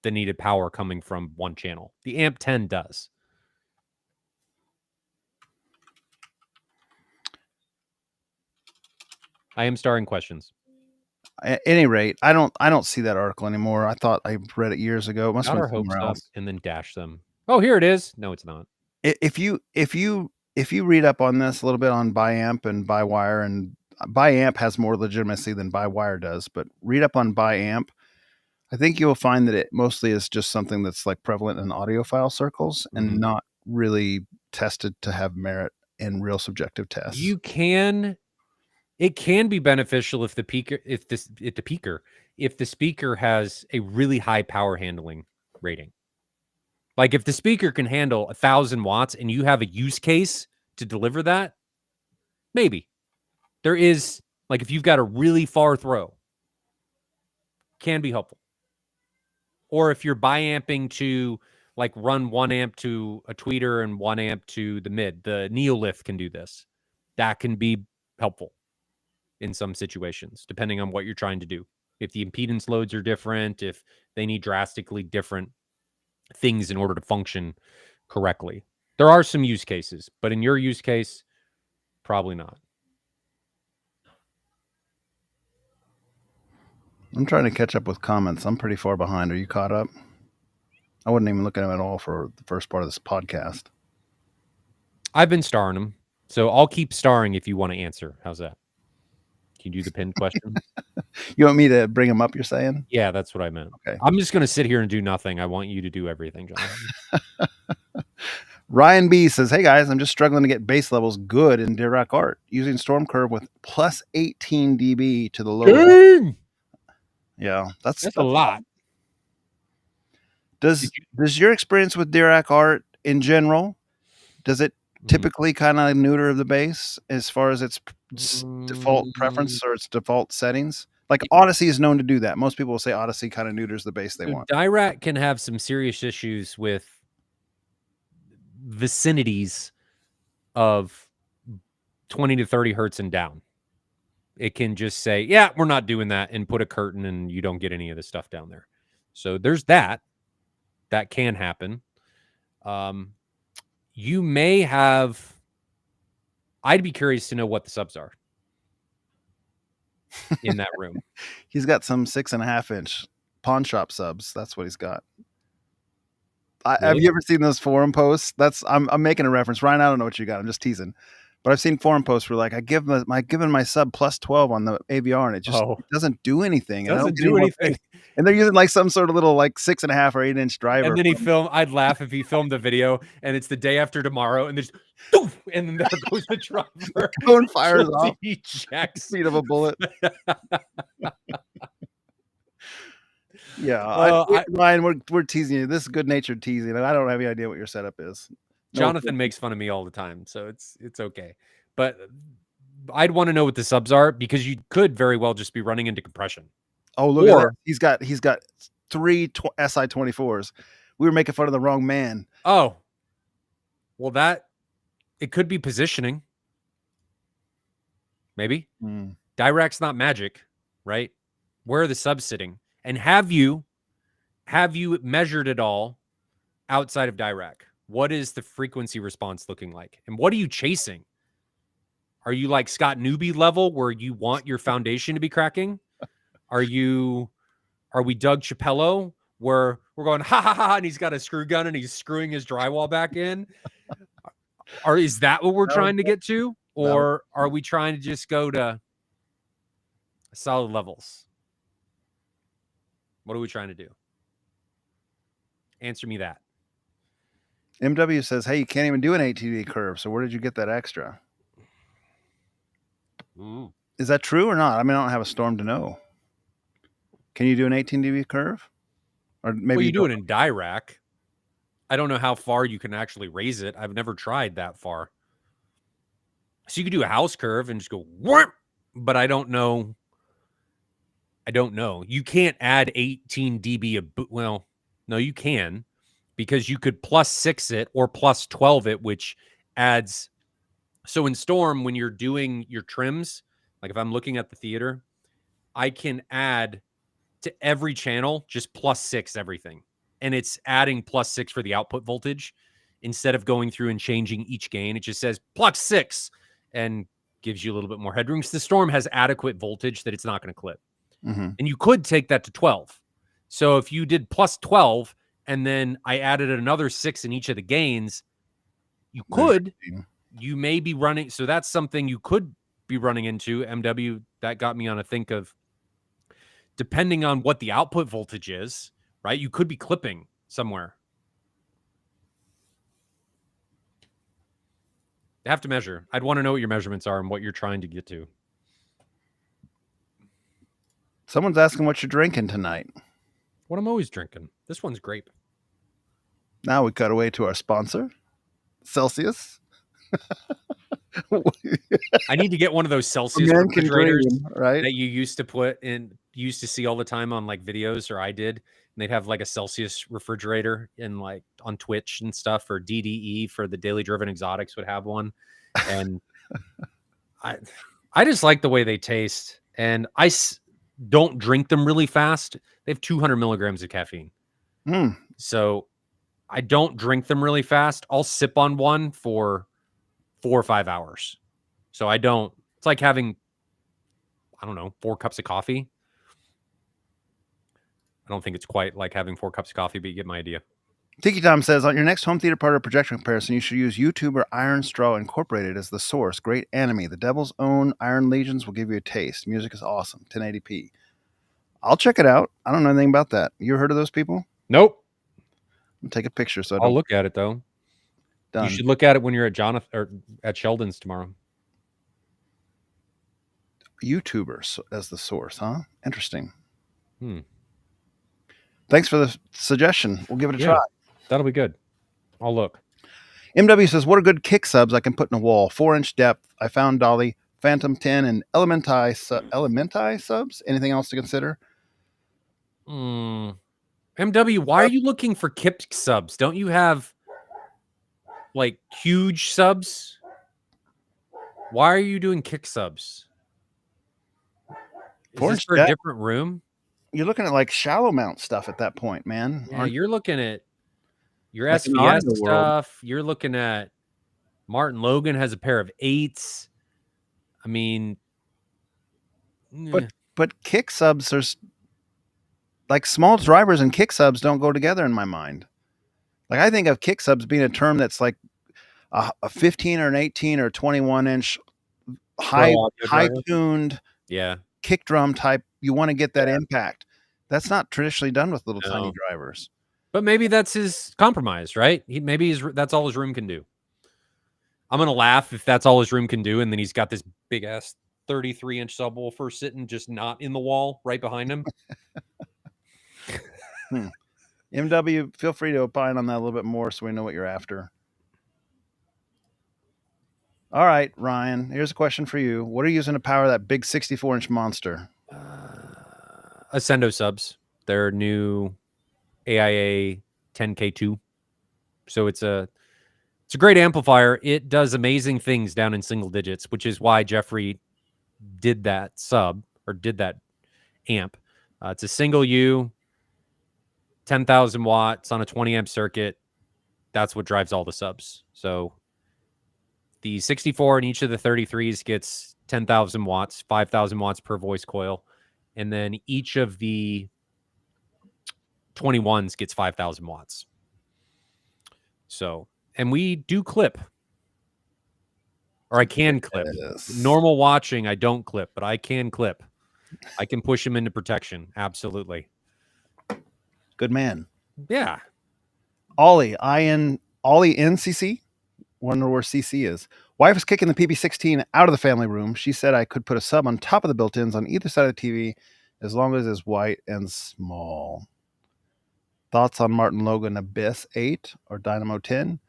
the needed power coming from one channel. The amp 10 does. I am starring questions. At any rate, I don't see that article anymore. I thought I read it years ago. It must Got have our been hopes somewhere up else. and then dash them. Oh, here it is. No, it's not. If you read up on this a little bit on Biamp and By-Wire, and Biamp has more legitimacy than By-Wire does, but read up on Biamp. I think you'll find that it mostly is just something that's like prevalent in audiophile circles and not really tested to have merit in real subjective tests. It can be beneficial if the speaker has a really high power handling rating. Like if the speaker can handle 1,000 watts and you have a use case to deliver that, maybe. There is, like if you've got a really far throw, can be helpful. Or if you're biamping to like run 1 amp to a tweeter and 1 amp to the mid, the Neolith can do this. That can be helpful in some situations, depending on what you're trying to do. If the impedance loads are different, if they need drastically different things in order to function correctly. There are some use cases, but in your use case, probably not. I'm trying to catch up with comments. I'm pretty far behind. Are you caught up? I wasn't even looking at them at all for the first part of this podcast. I've been starring them, so I'll keep starring if you want to answer. How's that? Can you do the pinned question? You want me to bring them up, you're saying? Yeah, that's what I meant. Okay. I'm just going to sit here and do nothing. I want you to do everything, John. Ryan B says, "Hey guys, I'm just struggling to get bass levels good in Dirac Art using Storm Curve with plus 18 dB to the low." Dang! Yeah, that's a lot. Does your experience with Dirac Art in general, does it typically kind of neuter the bass as far as its default preference or its default settings? Like Odyssey is known to do that. Most people will say Odyssey kind of neuters the bass they want. Dirac can have some serious issues with vicinities of 20 to 30 hertz and down. It can just say, yeah, we're not doing that, and put a curtain and you don't get any of the stuff down there. So there's that. That can happen. You may have, I'd be curious to know what the subs are in that room. He's got some 6.5 inch pawn shop subs. That's what he's got. Really? Have you ever seen those forum posts? I'm making a reference. Ryan, I don't know what you got. I'm just teasing. But I've seen forum posts where like I give my sub plus 12 on the AVR and it just doesn't do anything. It doesn't do anything. And they're using like some sort of little like 6.5 or 8 inch driver. And then I'd laugh if he filmed the video and it's the day after tomorrow and there's and then there goes the driver. Phone fires off. Ejects. Speed of a bullet. Yeah, Ryan, we're teasing you. This is good-natured teasing. I don't have any idea what your setup is. Jonathan makes fun of me all the time, so it's okay. But I'd want to know what the subs are because you could very well just be running into compression. Oh, look at that. He's got 3 SI-24s. We were making fun of the wrong man. Oh. Well, it could be positioning. Maybe. Dirac's not magic, right? Where are the subs sitting? And have you measured it all outside of Dirac? What is the frequency response looking like? And what are you chasing? Are you like Scott Newby level where you want your foundation to be cracking? Are we Doug Chappello where we're going ha ha ha and he's got a screw gun and he's screwing his drywall back in? Or is that what we're trying to get to? Or are we trying to just go to solid levels? What are we trying to do? Answer me that. MW says, hey, you can't even do an 18 dB curve. So where did you get that extra? Is that true or not? I mean, I don't have a storm to know. Can you do an 18 dB curve? Or maybe well, you do it in Dirac. I don't know how far you can actually raise it. I've never tried that far. So you could do a house curve and just go whoop, but I don't know. You can't add 18 dB. Well, no, you can, because you could +6 it or +12 it, which adds. So in Storm, when you're doing your trims, like if I'm looking at the theater, I can add to every channel just +6 everything. And it's adding +6 for the output voltage instead of going through and changing each gain. It just says +6 and gives you a little bit more headroom because the Storm has adequate voltage that it's not going to clip. Mm-hmm. And you could take that to 12. So if you did +12 and then I added another 6 in each of the gains, you could, you may be running. So that's something you could be running into. MW, that got me on a think of, depending on what the output voltage is, right? You could be clipping somewhere. You have to measure. I'd want to know what your measurements are and what you're trying to get to. Someone's asking what you're drinking tonight. What I'm always drinking. This one's grape. Now we cut away to our sponsor, Celsius. I need to get one of those Celsius refrigerators right? that you used to put in, used to see all the time on like videos, or I did. And they'd have like a Celsius refrigerator in like on Twitch and stuff, or DDE for the Daily Driven Exotics would have one. And I just like the way they taste. And I don't drink them really fast. They have 200 milligrams of caffeine. So I don't drink them really fast. I'll sip on one for 4 or 5 hours. So I don't, it's like having, I don't know, 4 cups of coffee. I don't think it's quite like having 4 cups of coffee, but you get my idea. Tiki Tom says, on your next home theater part of projection comparison, you should use YouTuber Iron Straw Incorporated as the source. Great anime. The Devil's Own Iron Legions will give you a taste. Music is awesome. 1080p. I'll check it out. I don't know anything about that. You heard of those people? Nope. I'll take a picture. So I'll look at it though. Done. You should look at it when you're at Jonathan or at Sheldon's tomorrow. YouTubers as the source, huh? Interesting. Thanks for the suggestion. We'll give it a try. That'll be good. I'll look. MW says, what are good kick subs I can put in a wall? 4-inch depth. I found Dolly, Phantom 10, and Elementi subs. Anything else to consider? MW, why are you looking for kick subs? Don't you have like huge subs? Why are you doing kick subs? Is this for a different room? You're looking at like shallow mount stuff at that point, man. Yeah, you're looking at your like SVS stuff. You're looking at Martin Logan has a pair of 8s. I mean, but kick subs, there's like small drivers and kick subs don't go together in my mind. Like I think of kick subs being a term that's like a 15 or an 18 or 21-inch high tuned kick drum type. You want to get that impact. That's not traditionally done with little tiny drivers. But maybe that's his compromise, right? Maybe that's all his room can do. I'm going to laugh if that's all his room can do, and then he's got this big-ass 33-inch subwoofer sitting just not in the wall right behind him. MW, feel free to opine on that a little bit more so we know what you're after. All right, Ryan, here's a question for you. What are you using to power that big 64-inch monster? Ascendo subs. Their new AIA 10K2. So it's a great amplifier. It does amazing things down in single digits, which is why Jeffrey did that sub or did that amp. It's a single U, 10,000 watts on a 20 amp circuit. That's what drives all the subs. So The 64 in each of the 33s gets 10,000 watts, 5,000 watts per voice coil. And then each of the 21s gets 5,000 watts. So, and we do clip. Or I can clip. Yes. Normal watching, I don't clip, but I can clip. I can push them into protection. Absolutely. Good man. Yeah. Ollie, Ollie NCC. Wonder where CC is. Wife is kicking the PB16 out of the family room. She said I could put a sub on top of the built-ins on either side of the TV as long as it's white and small. Thoughts on Martin Logan Abyss 8 or Dynamo 10?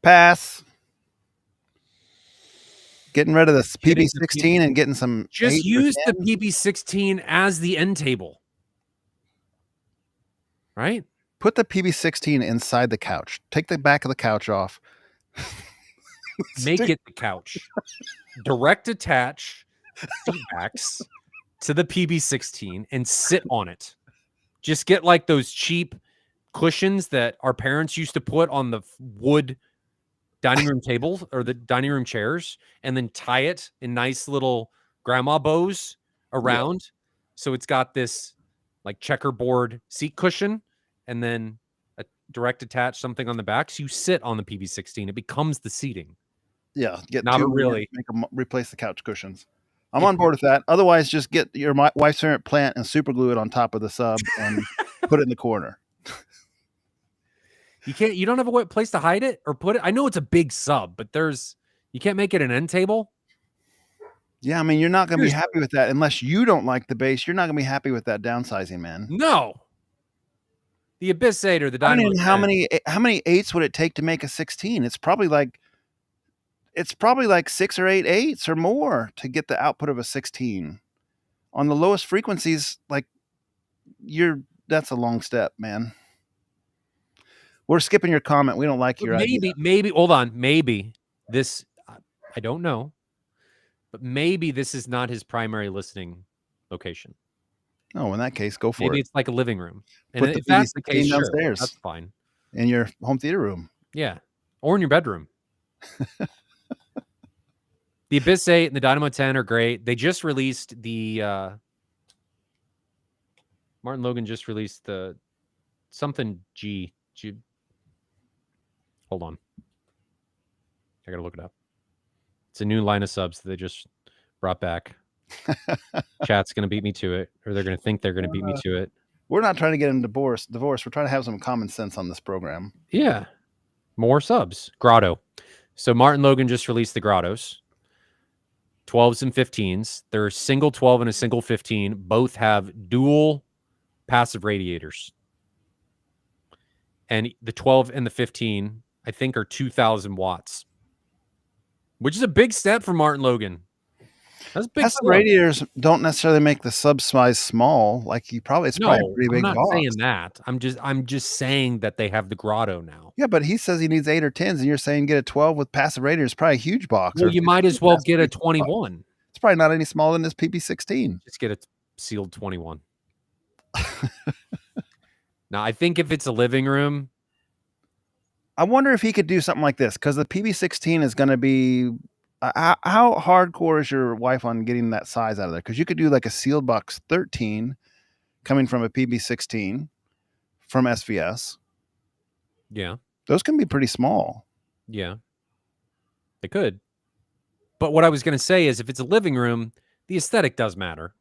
Pass. Getting rid of this PB16 and getting some. Just use the PB16 as the end table. Right? Put the PB16 inside the couch. Take the back of the couch off. Make it the couch. Direct attach seat backs to the PB16 and sit on it. Just get like those cheap cushions that our parents used to put on the wood dining room table or the dining room chairs, and then tie it in nice little grandma bows around. Yeah. So it's got this like checkerboard seat cushion and then a direct attach something on the back. So you sit on the PB16. It becomes the seating. Yeah. Get not really make them replace the couch cushions. I'm on board with that. Otherwise, just get your wife's favorite plant and super glue it on top of the sub and put it in the corner. You don't have a place to hide it or put it. I know it's a big sub, but you can't make it an end table. Yeah. I mean, you're not going to be happy with that unless you don't like the bass. You're not going to be happy with that downsizing, man. No. The Abyss 8 or the Dynamo 10. How many 8s would it take to make a 16? It's probably like 6 or 8 8s or more to get the output of a 16. On the lowest frequencies, like that's a long step, man. We're skipping your comment. We don't like your idea. Maybe, hold on. Maybe this, I don't know, but maybe this is not his primary listening location. Oh, in that case, go for it. Maybe it's like a living room. And if that's the case, downstairs, that's fine. In your home theater room. Yeah. Or in your bedroom. The Abyss 8 and the Dynamo 10 are great. They just released the Martin Logan just released the something G. Hold on. I gotta look it up. It's a new line of subs that they just brought back. Chat's gonna beat me to it, or they're gonna think they're gonna beat me to it. We're not trying to get them divorced. We're trying to have some common sense on this program. Yeah. More subs. Grotto. So Martin Logan just released the Grottos. 12s and 15s. They're a single 12 and a single 15. Both have dual passive radiators. And the 12 and the 15, I think, are 2,000 watts, which is a big step for Martin Logan. That's big. Passive radiators don't necessarily make the sub size small. Like it's probably a pretty big box. I'm not saying that. I'm just saying that they have the Grotto now. Yeah, but he says he needs 8 or 10s, and you're saying get a 12 with passive radiators. Probably a huge box. Well, you might as well get a 21. It's probably not any smaller than this PB16. Just get a sealed 21. Now, I think if it's a living room, I wonder if he could do something like this, because the PB16 is going to be. How hardcore is your wife on getting that size out of there? Because you could do like a sealed box 13 coming from a PB16 from SVS. Yeah. Those can be pretty small. Yeah. They could. But what I was going to say is if it's a living room, the aesthetic does matter.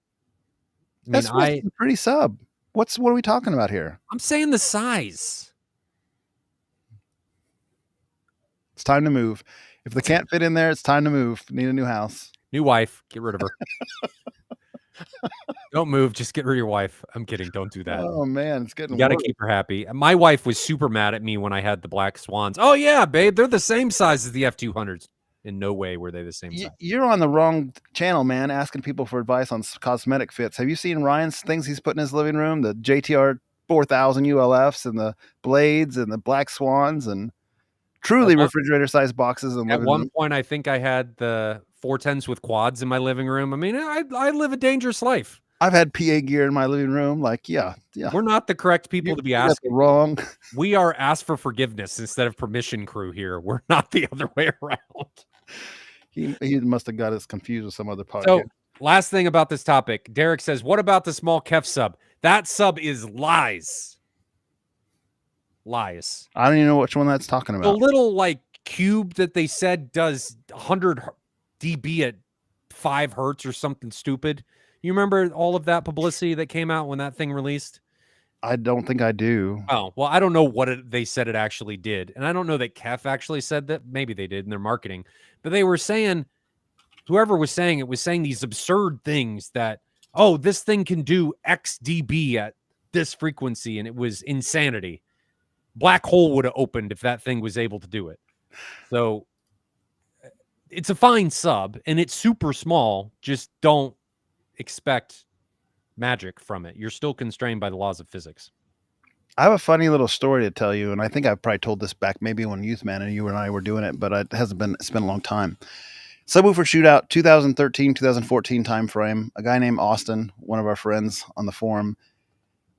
That's a pretty sub. What are we talking about here? I'm saying the size. It's time to move. If they can't fit in there, it's time to move. Need a new house. New wife. Get rid of her. Don't move. Just get rid of your wife. I'm kidding. Don't do that. Oh, man. It's getting You got to keep her happy. My wife was super mad at me when I had the Black Swans. Oh, yeah, babe. They're the same size as the F200s. In no way were they the same size. You're on the wrong channel, man, asking people for advice on cosmetic fits. Have you seen Ryan's things he's put in his living room? The JTR 4000 ULFs and the Blades and the Black Swans and truly refrigerator-sized boxes. At one point, I think I had the 410s with quads in my living room. I mean, I live a dangerous life. I've had PA gear in my living room. Like, yeah. We're not the correct people to be asking. Wrong. We are asked for forgiveness instead of permission crew here. We're not the other way around. He must have got us confused with some other podcast. So last thing about this topic, Derek says, what about the small Kef sub? That sub is lies. Lies. I don't even know which one that's talking The about. little like cube that they said does 100 dB at 5 hertz or something stupid. You remember all of that publicity that came out when that thing released? I don't think I do. Oh, well, I don't know what they said it actually did. And I don't know that Kef actually said that. Maybe they did in their marketing. But they were saying, whoever was saying it was saying these absurd things that, oh, this thing can do X dB at this frequency. And it was insanity. Black hole would have opened if that thing was able to do it. So it's a fine sub and it's super small. Just don't expect magic from it. You're still constrained by the laws of physics. I have a funny little story to tell you, and I think I've probably told this back maybe when Youth Man and you and I were doing it, but it's been a long time. Subwoofer shootout, 2013, 2014 timeframe. A guy named Austin, one of our friends on the forum,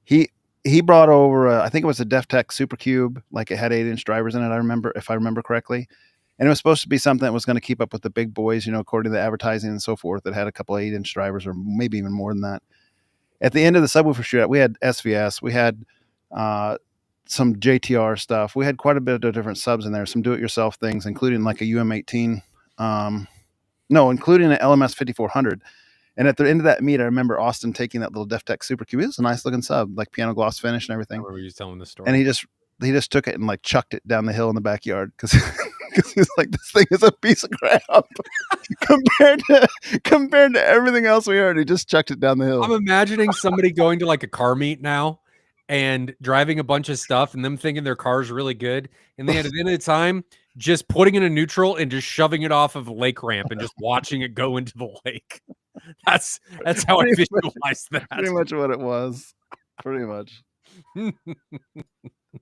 he brought over, I think it was a DefTech Supercube, like it had 8-inch drivers in it, I remember, if I remember correctly. And it was supposed to be something that was going to keep up with the big boys, according to the advertising and so forth. It had a couple of 8-inch drivers, or maybe even more than that. At the end of the subwoofer shootout, we had SVS, we had some JTR stuff. We had quite a bit of different subs in there, some do-it-yourself things, including like a UM18, including an LMS 5400. And at the end of that meet, I remember Austin taking that little DefTech Supercube. It was a nice looking sub, like piano gloss finish and everything. I remember you telling the story. And he just took it and like chucked it down the hill in the backyard because he's like, this thing is a piece of crap compared to everything else we heard. He just chucked it down the hill. I'm imagining somebody going to like a car meet now and driving a bunch of stuff and them thinking their car is really good. And then at the end of the time, just putting it in neutral and just shoving it off of a lake ramp and just watching it go into the lake. That's how I visualize that. Pretty much what it was. Pretty much.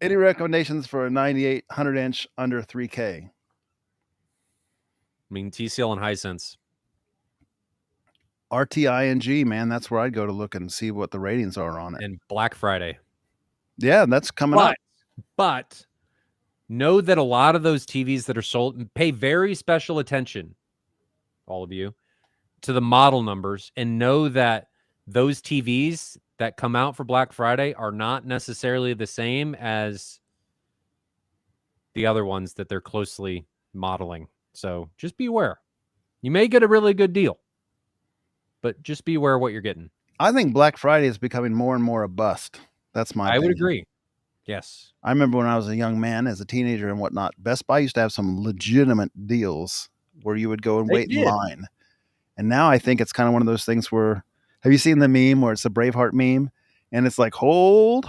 Any recommendations for a 98 100-inch under 3K? I mean, TCL and Hisense. RTING, man, that's where I'd go to look and see what the ratings are on it. And Black Friday. Yeah, that's coming up. But know that a lot of those TVs that are sold, and pay very special attention, all of you, to the model numbers, and know that those TVs that come out for Black Friday are not necessarily the same as the other ones that they're closely modeling. So just be aware. You may get a really good deal, but just be aware of what you're getting. I think Black Friday is becoming more and more a bust. That's my opinion. Would agree. Yes. I remember when I was a young man, as a teenager and whatnot, Best Buy used to have some legitimate deals where you would go and wait in line. And now I think it's kind of one of those things where, have you seen the meme where it's the Braveheart meme? And it's like, hold,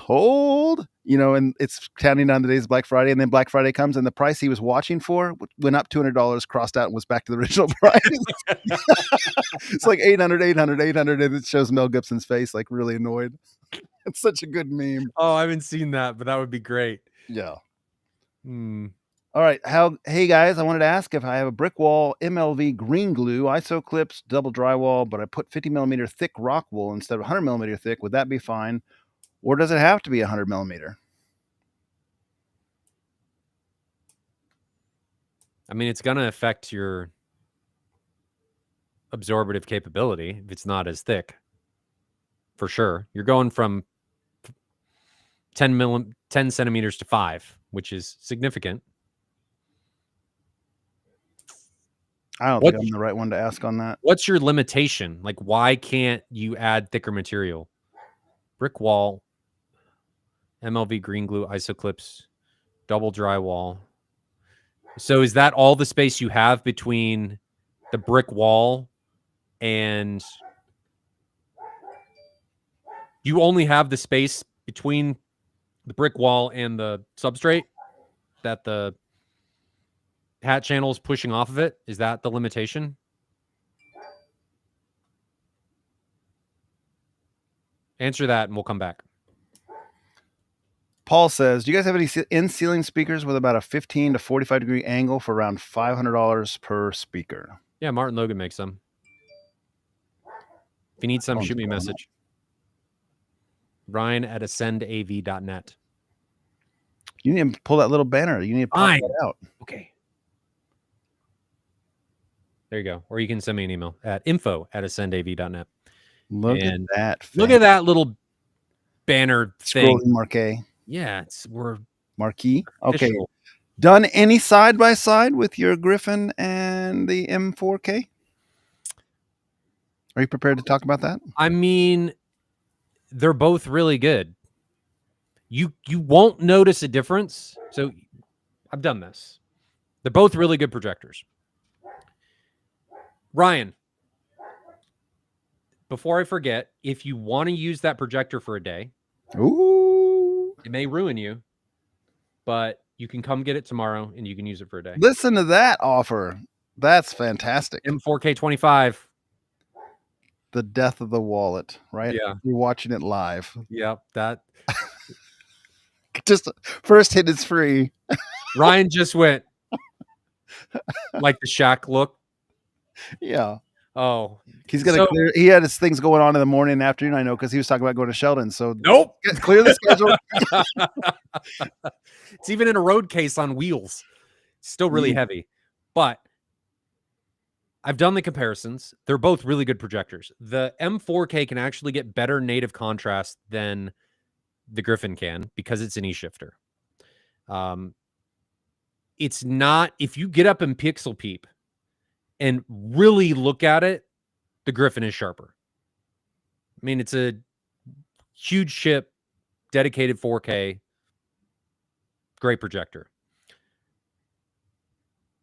and it's counting down the days of Black Friday. And then Black Friday comes and the price he was watching for went up $200, crossed out and was back to the original price. It's like 800. And it shows Mel Gibson's face, like really annoyed. It's such a good meme. Oh, I haven't seen that, but that would be great. Yeah. Hmm. All right. Hey guys, I wanted to ask if I have a brick wall MLV green glue, ISO clips, double drywall, but I put 50 millimeter thick rock wool instead of 100 millimeter thick. Would that be fine? Or does it have to be 100 millimeter? I mean, it's going to affect your absorptive capability if it's not as thick. For sure. You're going from 10 centimeters to 5, which is significant. I don't think I'm the right one to ask on that. What's your limitation? Like, why can't you add thicker material? Brick wall, MLV green glue, ISO clips, double drywall. So is that all the space you have between the brick wall and you only have the space between the brick wall and the substrate that the hat channel is pushing off of it? Is that the limitation? Answer that and we'll come back. Paul says, do you guys have any in-ceiling speakers with about a 15 to 45 degree angle for around $500 per speaker? Yeah, Martin Logan makes some. If you need some, shoot me a message. Ryan at ascendav.net. You need to pull that little banner. You need to pop that out. Okay. There you go. Or you can send me an email at info@ascendav.net. Look And at that. Look at that little banner thing. Scrolling marquee. Yeah, we're marquee. Okay. official. Done any side by side with your Griffin and the M4K? Are you prepared to talk about that? I mean, they're both really good. You won't notice a difference. So I've done this. They're both really good projectors. Ryan, before I forget, if you want to use that projector for a day, ooh, it may ruin you, but you can come get it tomorrow and you can use it for a day. Listen to that offer. That's fantastic. M4K 25. The death of the wallet, right? Yeah. You're watching it live. Yep, that. Just first hit is free. Ryan just went like the Shaq look. Yeah. Oh, he's gonna clear. He had his things going on in the morning and afternoon. I know because he was talking about going to Sheldon. So nope, clear the schedule. It's even in a road case on wheels. It's still really heavy, but I've done the comparisons. They're both really good projectors. The M4K can actually get better native contrast than the Griffin can because it's an E-shifter. It's not, if you get up and pixel peep and really look at it, the Griffin is sharper. I mean, it's a huge chip, dedicated 4K, great projector.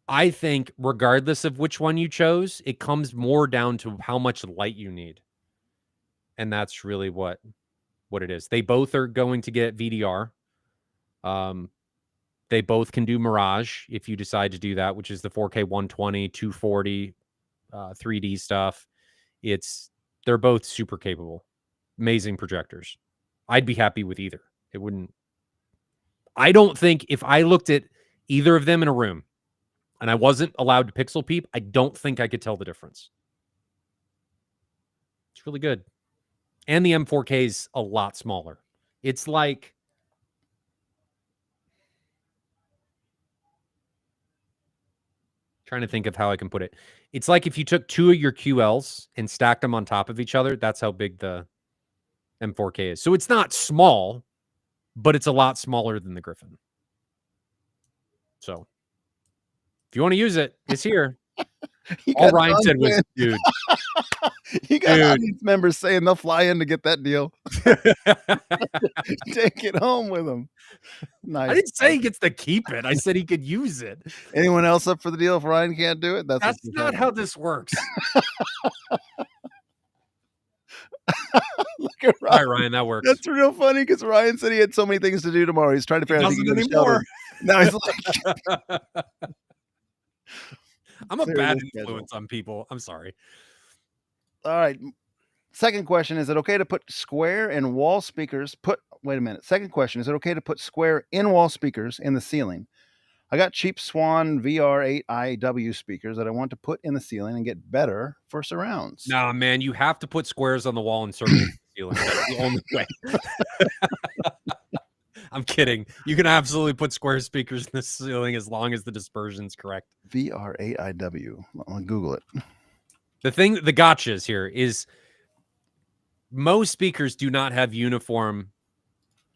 I think regardless of which one you chose, it comes more down to how much light you need. And that's really what it is. They both are going to get VDR. They both can do Mirage if you decide to do that, which is the 4K 120, 240, 3D stuff. They're both super capable. Amazing projectors. I'd be happy with either. I don't think if I looked at either of them in a room and I wasn't allowed to pixel peep, I don't think I could tell the difference. It's really good. And the M4K is a lot smaller. It's like, trying to think of how I can put it. It's like if you took two of your QLs and stacked them on top of each other, that's how big the M4K is. So it's not small, but it's a lot smaller than the Griffin. So if you want to use it, it's here. All Ryan said was, dude. You got audience members saying they'll fly in to get that deal. Take it home with them. Nice. I didn't say he gets to keep it. I said he could use it. Anyone else up for the deal if Ryan can't do it? That's not how this works. Look at Ryan. All right, Ryan, that works. That's real funny because Ryan said he had so many things to do tomorrow. He's trying to figure out if he can go to Sheldon. Now he's like, I'm a bad influence on people. I'm sorry. All right. Second question, is it okay to put square and wall speakers? Wait a minute. Second question, is it okay to put square in wall speakers in the ceiling? I got cheap Swan VR8 IW speakers that I want to put in the ceiling and get better for surrounds. Nah, man, you have to put squares on the wall and circles in the ceiling. That's the only way. I'm kidding. You can absolutely put square speakers in the ceiling as long as the dispersion's correct. VR8 IW. I'll Google it. The gotchas here is most speakers do not have uniform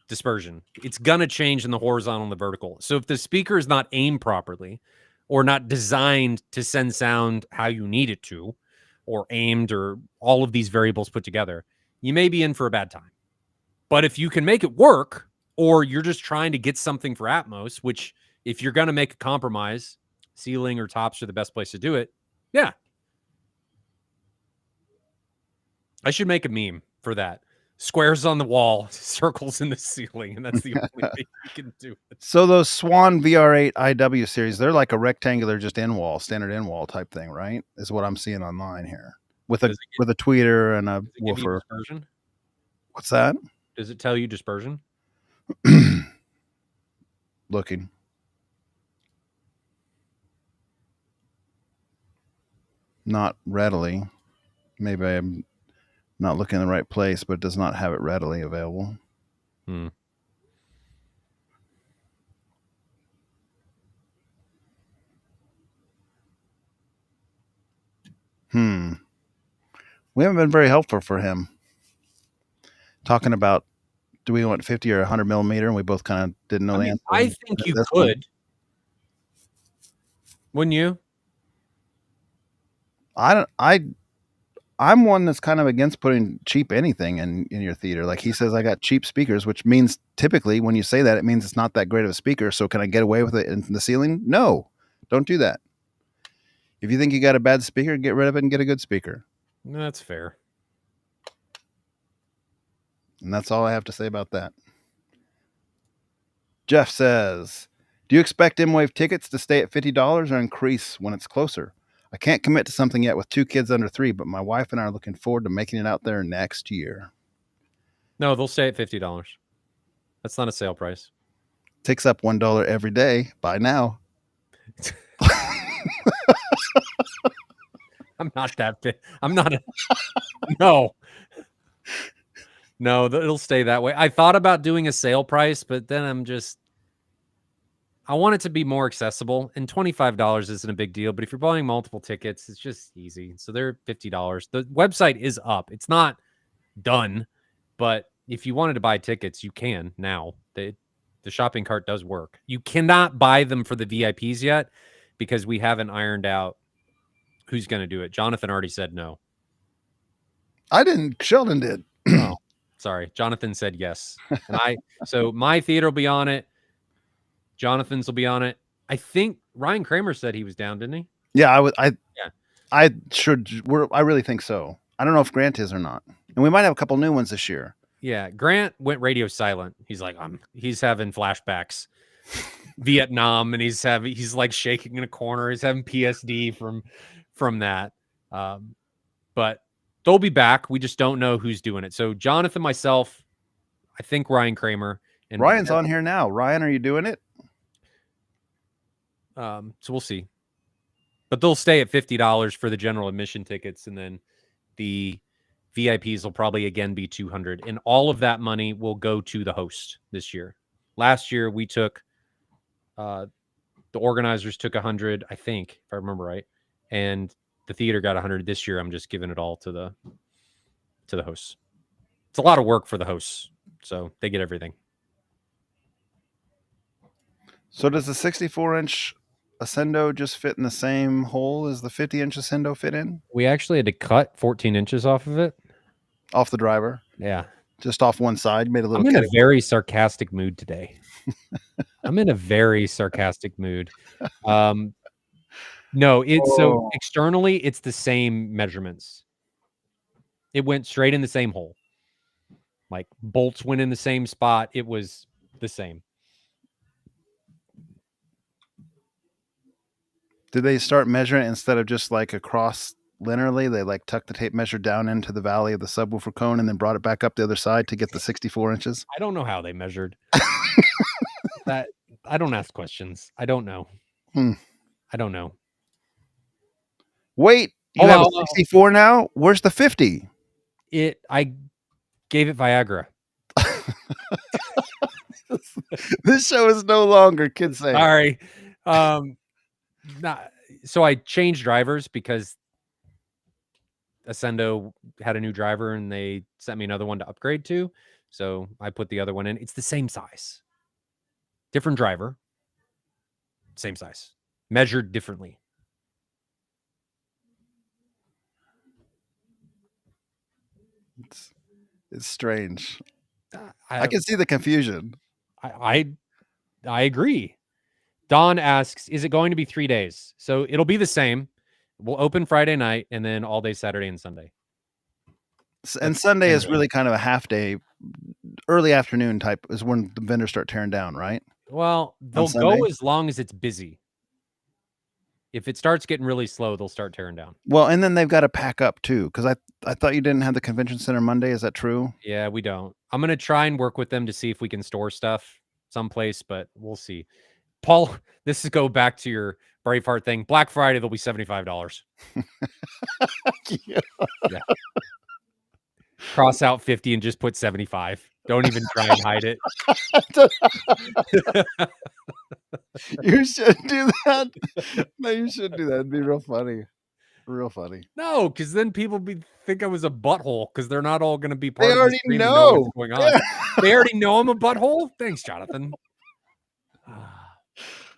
dispersion. It's going to change in the horizontal and the vertical. So if the speaker is not aimed properly or not designed to send sound how you need it to, or aimed, or all of these variables put together, you may be in for a bad time. But if you can make it work, or you're just trying to get something for Atmos, which if you're going to make a compromise, ceiling or tops are the best place to do it. Yeah. I should make a meme for that. Squares on the wall, circles in the ceiling, and that's the only way you can do it. So those Swan VR8 IW series, they're like a rectangular, just in-wall, standard in-wall type thing, right? Is what I'm seeing online here. With a tweeter and a woofer. Dispersion? What's that? Does it tell you dispersion? Looking. Not readily. Maybe I'm not looking in the right place, but it does not have it readily available. We haven't been very helpful for him. Talking about, do we want 50 or 100 millimeter? And we both kind of didn't know the answer. I think you could. Wouldn't you? I'm one that's kind of against putting cheap anything in your theater. Like he says, I got cheap speakers, which means typically when you say that, it means it's not that great of a speaker. So can I get away with it in the ceiling? No, don't do that. If you think you got a bad speaker, get rid of it and get a good speaker. That's fair. And that's all I have to say about that. Jeff says, do you expect Mwave tickets to stay at $50 or increase when it's closer? I can't commit to something yet with 2 kids under 3, but my wife and I are looking forward to making it out there next year. No, they'll stay at $50. That's not a sale price. Takes up $1 every day. Buy now. I'm not that fit. I'm not. No, it'll stay that way. I thought about doing a sale price, but then I want it to be more accessible, and $25 isn't a big deal. But if you're buying multiple tickets, it's just easy. So they're $50. The website is up. It's not done, but if you wanted to buy tickets, you can now. The shopping cart does work. You cannot buy them for the VIPs yet because we haven't ironed out who's going to do it. Jonathan already said no. I didn't. Sheldon did. Oh, sorry. Jonathan said yes. And so my theater will be on it. Jonathan's will be on it. I think Ryan Kramer said he was down, didn't he? Yeah, I really think so. I don't know if Grant is or not. And we might have a couple new ones this year. Yeah. Grant went radio silent. He's like, he's having flashbacks. Vietnam, and he's like shaking in a corner. He's having PSD from that. But they'll be back. We just don't know who's doing it. So Jonathan, myself, I think Ryan Kramer. And Ryan's on here now. Ryan, are you doing it? So we'll see. But they'll stay at $50 for the general admission tickets, and then the VIPs will probably again be $200. And all of that money will go to the host this year. Last year we took the organizers took $100, I think, if I remember right. And the theater got $100. This year I'm just giving it all to the hosts. It's a lot of work for the hosts, so they get everything. So does the 64-inch Ascendo just fit in the same hole as the 50-inch Ascendo fit in? We actually had to cut 14 inches off of it. Off the driver? Yeah. Just off one side, made a little. I'm in a very sarcastic mood today. I'm in a very sarcastic mood. No, so externally, it's the same measurements. It went straight in the same hole. Like bolts went in the same spot. It was the same. Did they start measuring it instead of just like across linearly? They like tucked the tape measure down into the valley of the subwoofer cone and then brought it back up the other side to get the 64 inches? I don't know how they measured. That I don't ask questions. I don't know. I don't know. Wait, you have a 64 now? Where's the 50? I gave it Viagra. This show is no longer kids say. Sorry. So I changed drivers because Ascendo had a new driver and they sent me another one to upgrade to. So I put the other one in. It's the same size. Different driver. Same size. Measured differently. It's strange. I can see the confusion. I agree. Don asks, is it going to be 3 days? So it'll be the same. We'll open Friday night and then all day Saturday and Sunday. And Sunday is really kind of a half day, early afternoon type is when the vendors start tearing down, right? Well, they'll go as long as it's busy. If it starts getting really slow, they'll start tearing down. Well, and then they've got to pack up too. Because I thought you didn't have the convention center Monday. Is that true? Yeah, we don't. I'm going to try and work with them to see if we can store stuff someplace, but we'll see. Paul, this is go back to your Braveheart thing. Black Friday, they'll be $75. Yeah. Cross out 50 and just put 75. Don't even try and hide it. You should do that. No, you should do that. It'd be real funny. Real funny. No, because then people think I was a butthole because they're not all going to be They part of the already stream and know know. what's going on. They already know I'm a butthole? Thanks, Jonathan.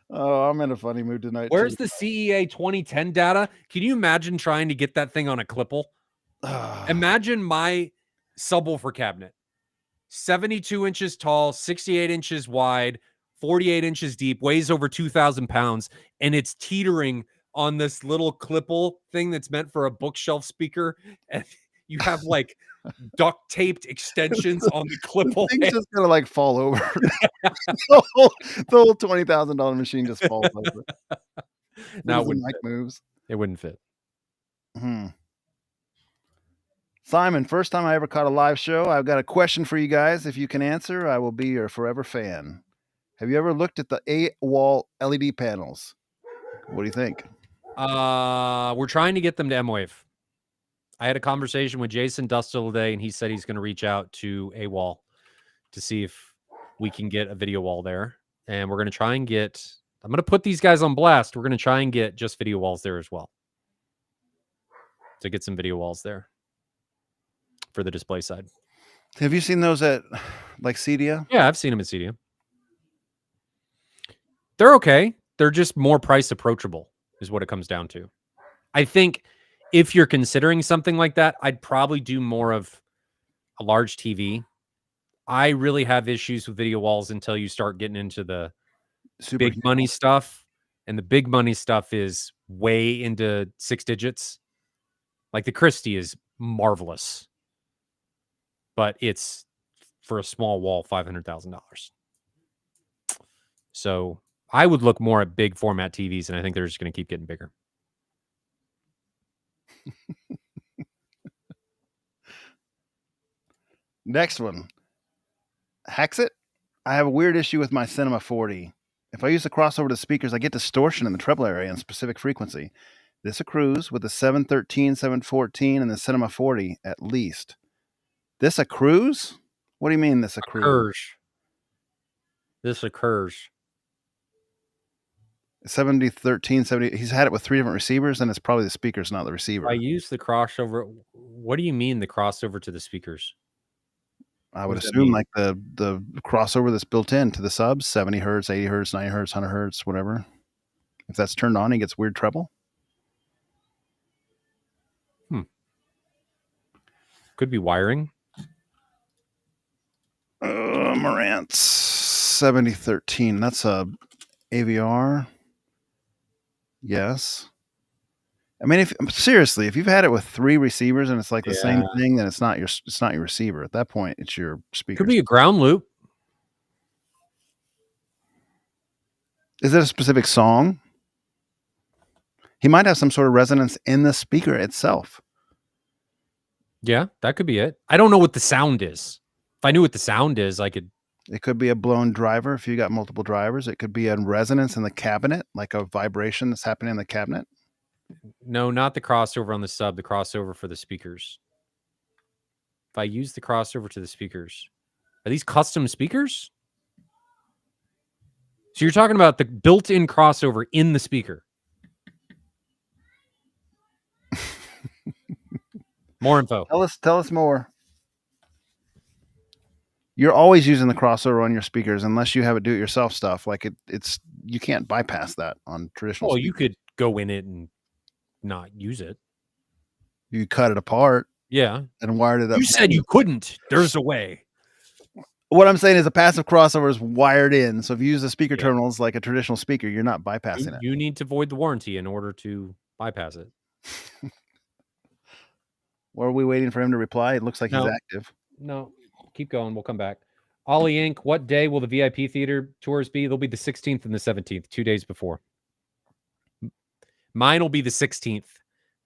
Oh, I'm in a funny mood tonight. Where's the CEA 2010 data? Can you imagine trying to get that thing on a Clipple? Imagine my subwoofer cabinet. 72 inches tall, 68 inches wide, 48 inches deep, weighs over 2,000 pounds, and it's teetering on this little Clipple thing that's meant for a bookshelf speaker. And you have like duct taped extensions on the Clipple. Things just gonna like fall over. the whole $20,000 machine just falls over. Now the mic moves. It wouldn't fit. Simon, first time I ever caught a live show. I've got a question for you guys. If you can answer, I will be your forever fan. Have you ever looked at the A-wall LED panels? What do you think? We're trying to get them to Mwave. I had a conversation with Jason Dustil today, and he said he's going to reach out to A-wall to see if we can get a video wall there. And we're going to try and get, I'm going to put these guys on blast. We're going to try and get just video walls there as well. To get some video walls there for the display side. Have you seen those at like Cedia? Yeah, I've seen them at Cedia. They're okay. They're just more price approachable is what it comes down to. I think if you're considering something like that, I'd probably do more of a large TV. I really have issues with video walls until you start getting into the big money stuff. And the big money stuff is way into 6 digits. Like the Christie is marvelous. But it's, for a small wall, $500,000. So I would look more at big format TVs, and I think they're just going to keep getting bigger. Next one. Haxit. I have a weird issue with my Cinema 40. If I use the crossover to speakers, I get distortion in the treble area and specific frequency. This accrues with the 713, 714, and the Cinema 40 at least. This accrues? What do you mean this accrues? This occurs. 70, 13, 70. He's had it with 3 different receivers, and it's probably the speakers, not the receiver. I use the crossover. What do you mean the crossover to the speakers? I would assume like the crossover that's built into the subs, 70 hertz, 80 hertz, 90 hertz, 100 hertz, whatever. If that's turned on, he gets weird treble. Could be wiring. Marantz 7013. That's a AVR. Yes. I mean, if you've had it with 3 receivers and it's like the same thing, then it's not your receiver. At that point, it's your speaker. Could be a ground loop. Is it a specific song? He might have some sort of resonance in the speaker itself. Yeah, that could be it. I don't know what the sound is. If I knew what the sound is, I could. It could be a blown driver if you got multiple drivers. It could be a resonance in the cabinet, like a vibration that's happening in the cabinet. No, not the crossover on the sub, the crossover for the speakers. If I use the crossover to the speakers, are these custom speakers? So you're talking about the built-in crossover in the speaker. More info. Tell us more. You're always using the crossover on your speakers unless you have it do-it-yourself stuff. Like it's you can't bypass that on traditional. Well, you could go in it and not use it. You cut it apart. Yeah. And wired it up. You said you couldn't. There's a way. What I'm saying is a passive crossover is wired in. So if you use the speaker terminals like a traditional speaker, you're not bypassing it. You need to void the warranty in order to bypass it. Or are we waiting for him to reply? It looks like he's active. No. Keep going. We'll come back. Ollie Inc. What day will the VIP theater tours be? They'll be the 16th and the 17th, 2 days before. Mine will be the 16th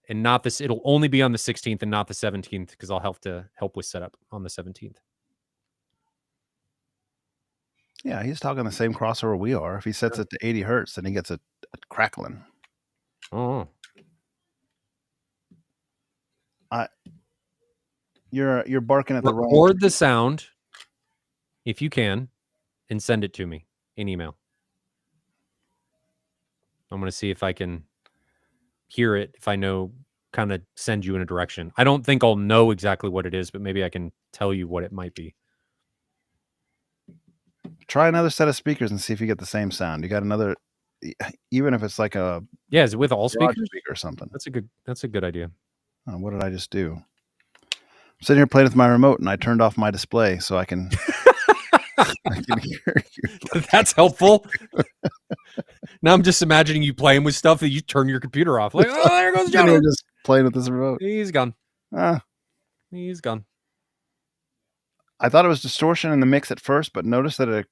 and not this. It'll only be on the 16th and not the 17th because I'll help with setup on the 17th. Yeah, he's talking the same crossover we are. If he sets it to 80 hertz, then he gets a crackling. Oh. You're barking at the wrong. Record the sound if you can and send it to me in email. I'm going to see if I can hear it, if I know kind of send you in a direction. I don't think I'll know exactly what it is, but maybe I can tell you what it might be. Try another set of speakers and see if you get the same sound. You got another, even if it's like a Yeah, is it with all garage speakers? speaker or something. That's a good idea. Oh, what did I just do? I'm sitting here playing with my remote and I turned off my display so I can, I can hear you. That's helpful. Now I'm just imagining you playing with stuff that you turn your computer off. Like, oh, there goes Sitting here Johnny. just playing with this remote. He's gone. Ah. He's gone. I thought it was distortion in the mix at first, but noticed that it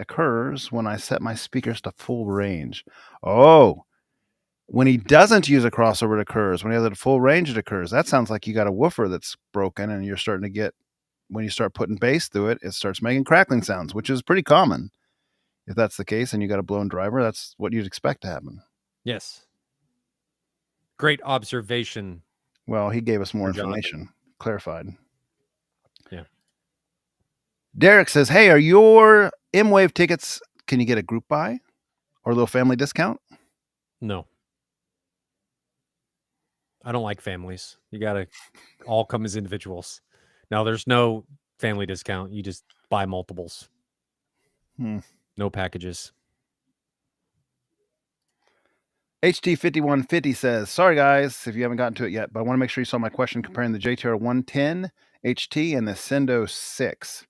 occurs when I set my speakers to full range. Oh, when he doesn't use a crossover, it occurs. When he has it at full range, it occurs. That sounds like you got a woofer that's broken and you're starting to get, when you start putting bass through it, it starts making crackling sounds, which is pretty common. If that's the case and you got a blown driver, that's what you'd expect to happen. Yes. Great observation. Well, he gave us more Jonathan. information, clarified. Yeah. Derek says, hey, are your Mwave tickets, can you get a group buy or a little family discount? No. I don't like families. You got to all come as individuals. Now, there's no family discount. You just buy multiples. No packages. HT5150 says, sorry guys if you haven't gotten to it yet, but I want to make sure you saw my question comparing the JTR 110 HT and the Ascendo 6.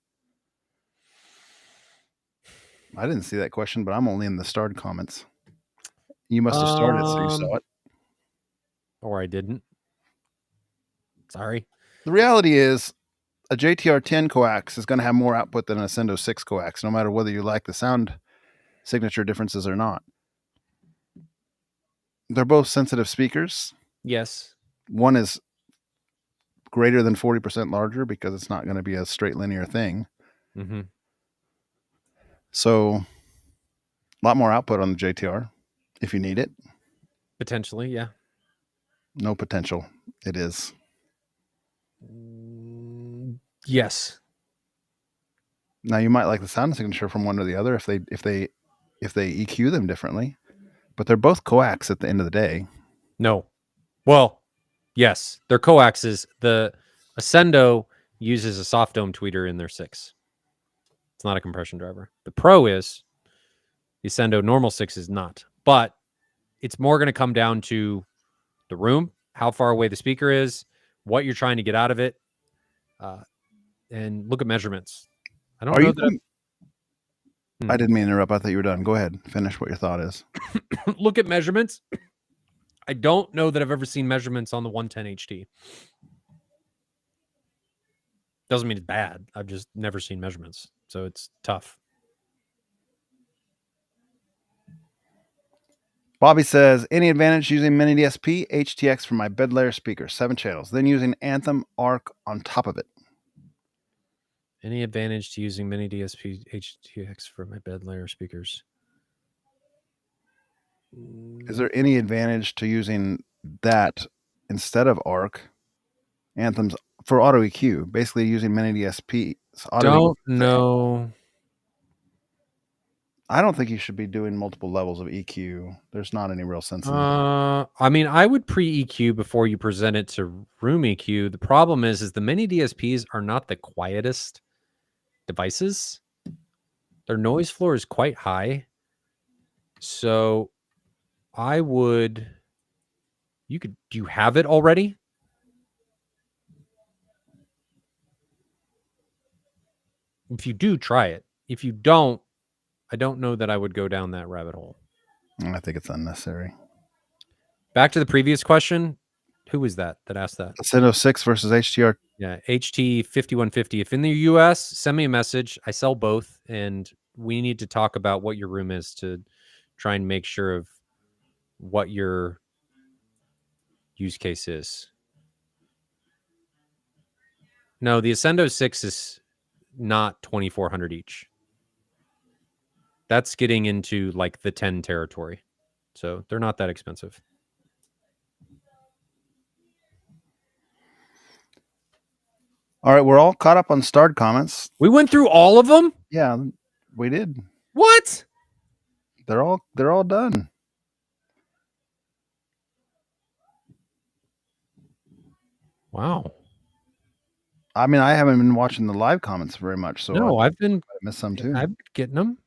I didn't see that question, but I'm only in the starred comments. You must have started, so you saw it. Or I didn't. Sorry. The reality is a JTR 10 coax is going to have more output than an Ascendo 6 coax, no matter whether you like the sound signature differences or not. They're both sensitive speakers. Yes. One is greater than 40% larger because it's not going to be a straight linear thing. Mm-hmm. So a lot more output on the JTR if you need it. Potentially, yeah. No potential. It is. Yes. Now you might like the sound signature from one or the other if they EQ them differently, but they're both coax at the end of the day. No. Well, yes, they're coaxes. The Ascendo uses a soft dome tweeter in their 6. It's not a compression driver. The Pro is. The Ascendo normal 6 is not. But it's more going to come down to the room, how far away the speaker is, what you're trying to get out of it, and look at measurements. I don't know that. I didn't mean to interrupt. I thought you were done. Go ahead. Finish what your thought is. Look at measurements. I don't know that I've ever seen measurements on the 110 HT. Doesn't mean it's bad. I've just never seen measurements. So it's tough. Bobby says, any advantage using mini DSP HTX for my bed layer speaker, 7 channels, then using Anthem ARC on top of it? Any advantage to using mini DSP HTX for my bed layer speakers? Is there any advantage to using that instead of ARC? Anthem's for auto EQ, basically using mini DSP. Don't know. I don't think you should be doing multiple levels of EQ. There's not any real sense in that. I mean, I would pre-EQ before you present it to room EQ. The problem is the mini DSPs are not the quietest devices. Their noise floor is quite high. So I would, do you have it already? If you do, try it. If you don't, I don't know that I would go down that rabbit hole. I think it's unnecessary. Back to the previous question. Who was that asked that? Ascendo 6 versus HTR. Yeah, HT5150. If in the US, send me a message. I sell both, and we need to talk about what your room is to try and make sure of what your use case is. No, the Ascendo 6 is not 2,400 each. That's getting into like the 10 territory. So they're not that expensive. All right, we're all caught up on starred comments. We went through all of them? Yeah, we did. What? They're all done. Wow. I mean, I haven't been watching the live comments very much, so No, I missed some too. I've been getting them.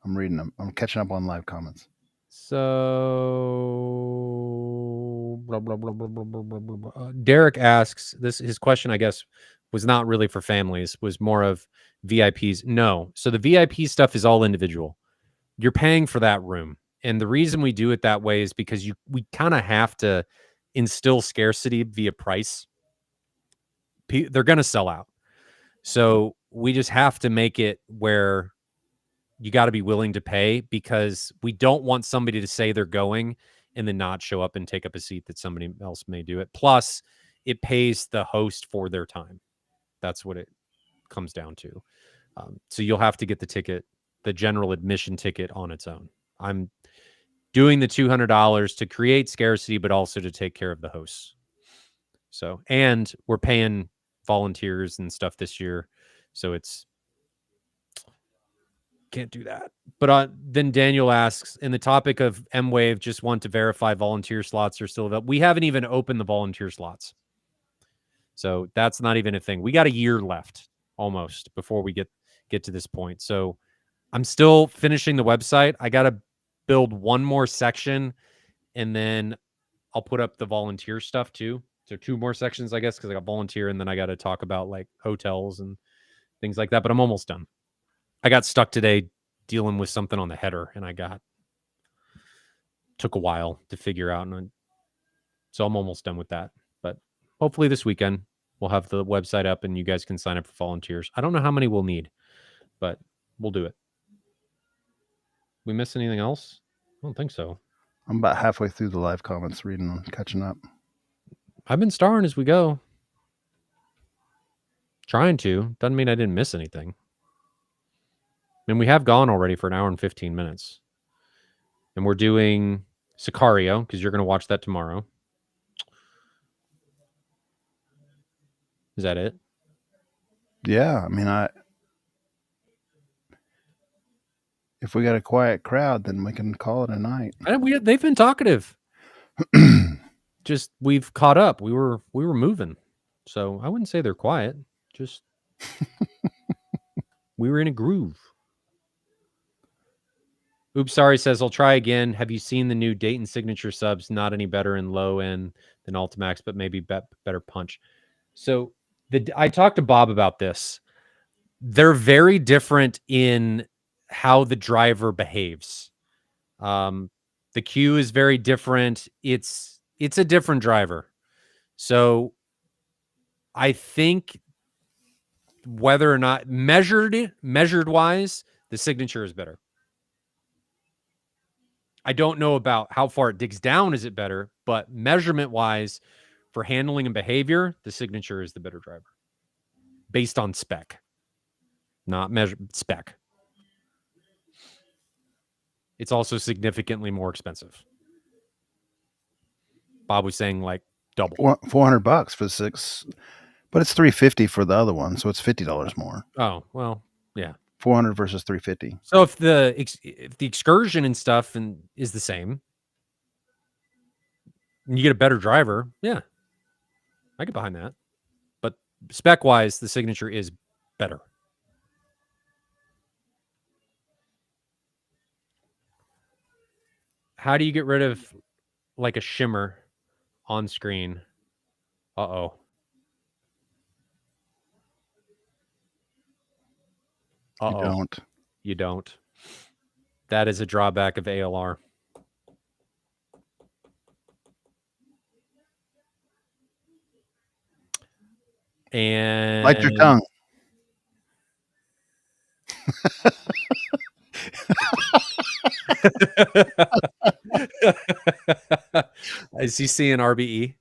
I'm reading them. I'm catching up on live comments. So blah, blah, blah, blah, blah, blah, blah, blah. Derek asks this. His question, I guess, was not really for families. Was more of VIPs. No. So the VIP stuff is all individual. You're paying for that room, and the reason we do it that way is because we kind of have to instill scarcity via price. They're going to sell out, so we just have to make it where you got to be willing to pay, because we don't want somebody to say they're going and then not show up and take up a seat that somebody else may do it. Plus, it pays the host for their time. That's what it comes down to. So you'll have to get the ticket, the general admission ticket, on its own. I'm doing the $200 to create scarcity, but also to take care of the hosts. So, and we're paying volunteers and stuff this year. So it's, can't do that. But then Daniel asks, in the topic of Mwave, just want to verify volunteer slots are still available. We haven't even opened the volunteer slots. So that's not even a thing. We got a year left almost before we get to this point. So I'm still finishing the website. I got to build one more section, and then I'll put up the volunteer stuff too. So 2 more sections, I guess, because I got volunteer, and then I got to talk about like hotels and things like that. But I'm almost done. I got stuck today dealing with something on the header, and took a while to figure out. And so I'm almost done with that. But hopefully this weekend we'll have the website up and you guys can sign up for volunteers. I don't know how many we'll need, but we'll do it. We miss anything else? I don't think so. I'm about halfway through the live comments, reading them, catching up. I've been starring as we go. Trying to. Doesn't mean I didn't miss anything. And we have gone already for 1 hour and 15 minutes. And we're doing Sicario, because you're going to watch that tomorrow. Is that it? Yeah, I mean, if we got a quiet crowd, then we can call it a night. They've been talkative. Just we've caught up. We were moving, so I wouldn't say they're quiet. Just we were in a groove. Oops, sorry says I'll try again. Have you seen the new Dayton Signature subs? Not any better in low end than Ultimax, but maybe better punch. So I talked to Bob about this. They're very different in how the driver behaves. The Q is very different. It's a different driver. So I think whether or not measured wise, the Signature is better. I don't know about how far it digs down. Is it better? But measurement wise, for handling and behavior, the Signature is the better driver based on spec, not spec. It's also significantly more expensive. Bob was saying like double. $400 for 6, but it's $350 for the other one, so it's $50 more. Oh well, yeah. 400 versus 350. So if the excursion and stuff is the same, and you get a better driver, yeah, I get behind that. But spec wise, the Signature is better. How do you get rid of like a shimmer on screen? Uh-oh. You don't. That is a drawback of ALR. And like your tongue. Is he seeing RBE?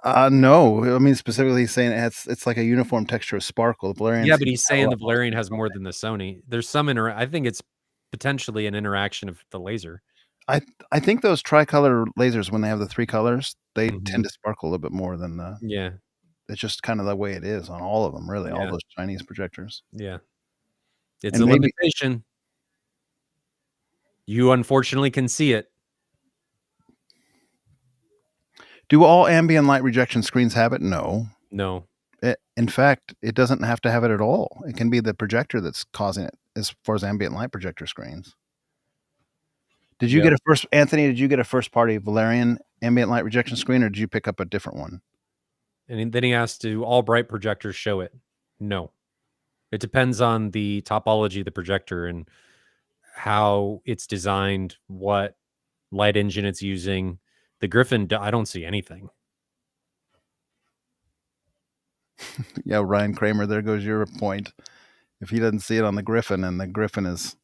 No, I mean specifically saying it's like a uniform texture of sparkle. The Valerian. Yeah, but he's saying the Valerian has more than the Sony. There's some I think it's potentially an interaction of the laser. I think those tricolor lasers, when they have the 3 colors, they tend to sparkle a little bit more than the. Yeah. It's just kind of the way it is on all of them, really. Yeah. All those Chinese projectors. Yeah. It's a limitation. You unfortunately can see it. Do all ambient light rejection screens have it? No. No. In fact, it doesn't have to have it at all. It can be the projector that's causing it as far as ambient light projector screens. Did you get a first, Anthony, did you get a first party Valerian ambient light rejection screen, or did you pick up a different one? And then he asked, do all bright projectors show it? No. It depends on the topology of the projector and how it's designed, what light engine it's using. The Griffin, I don't see anything. Yeah, Ryan Kramer, there goes your point. If he doesn't see it on the Griffin, and the Griffin is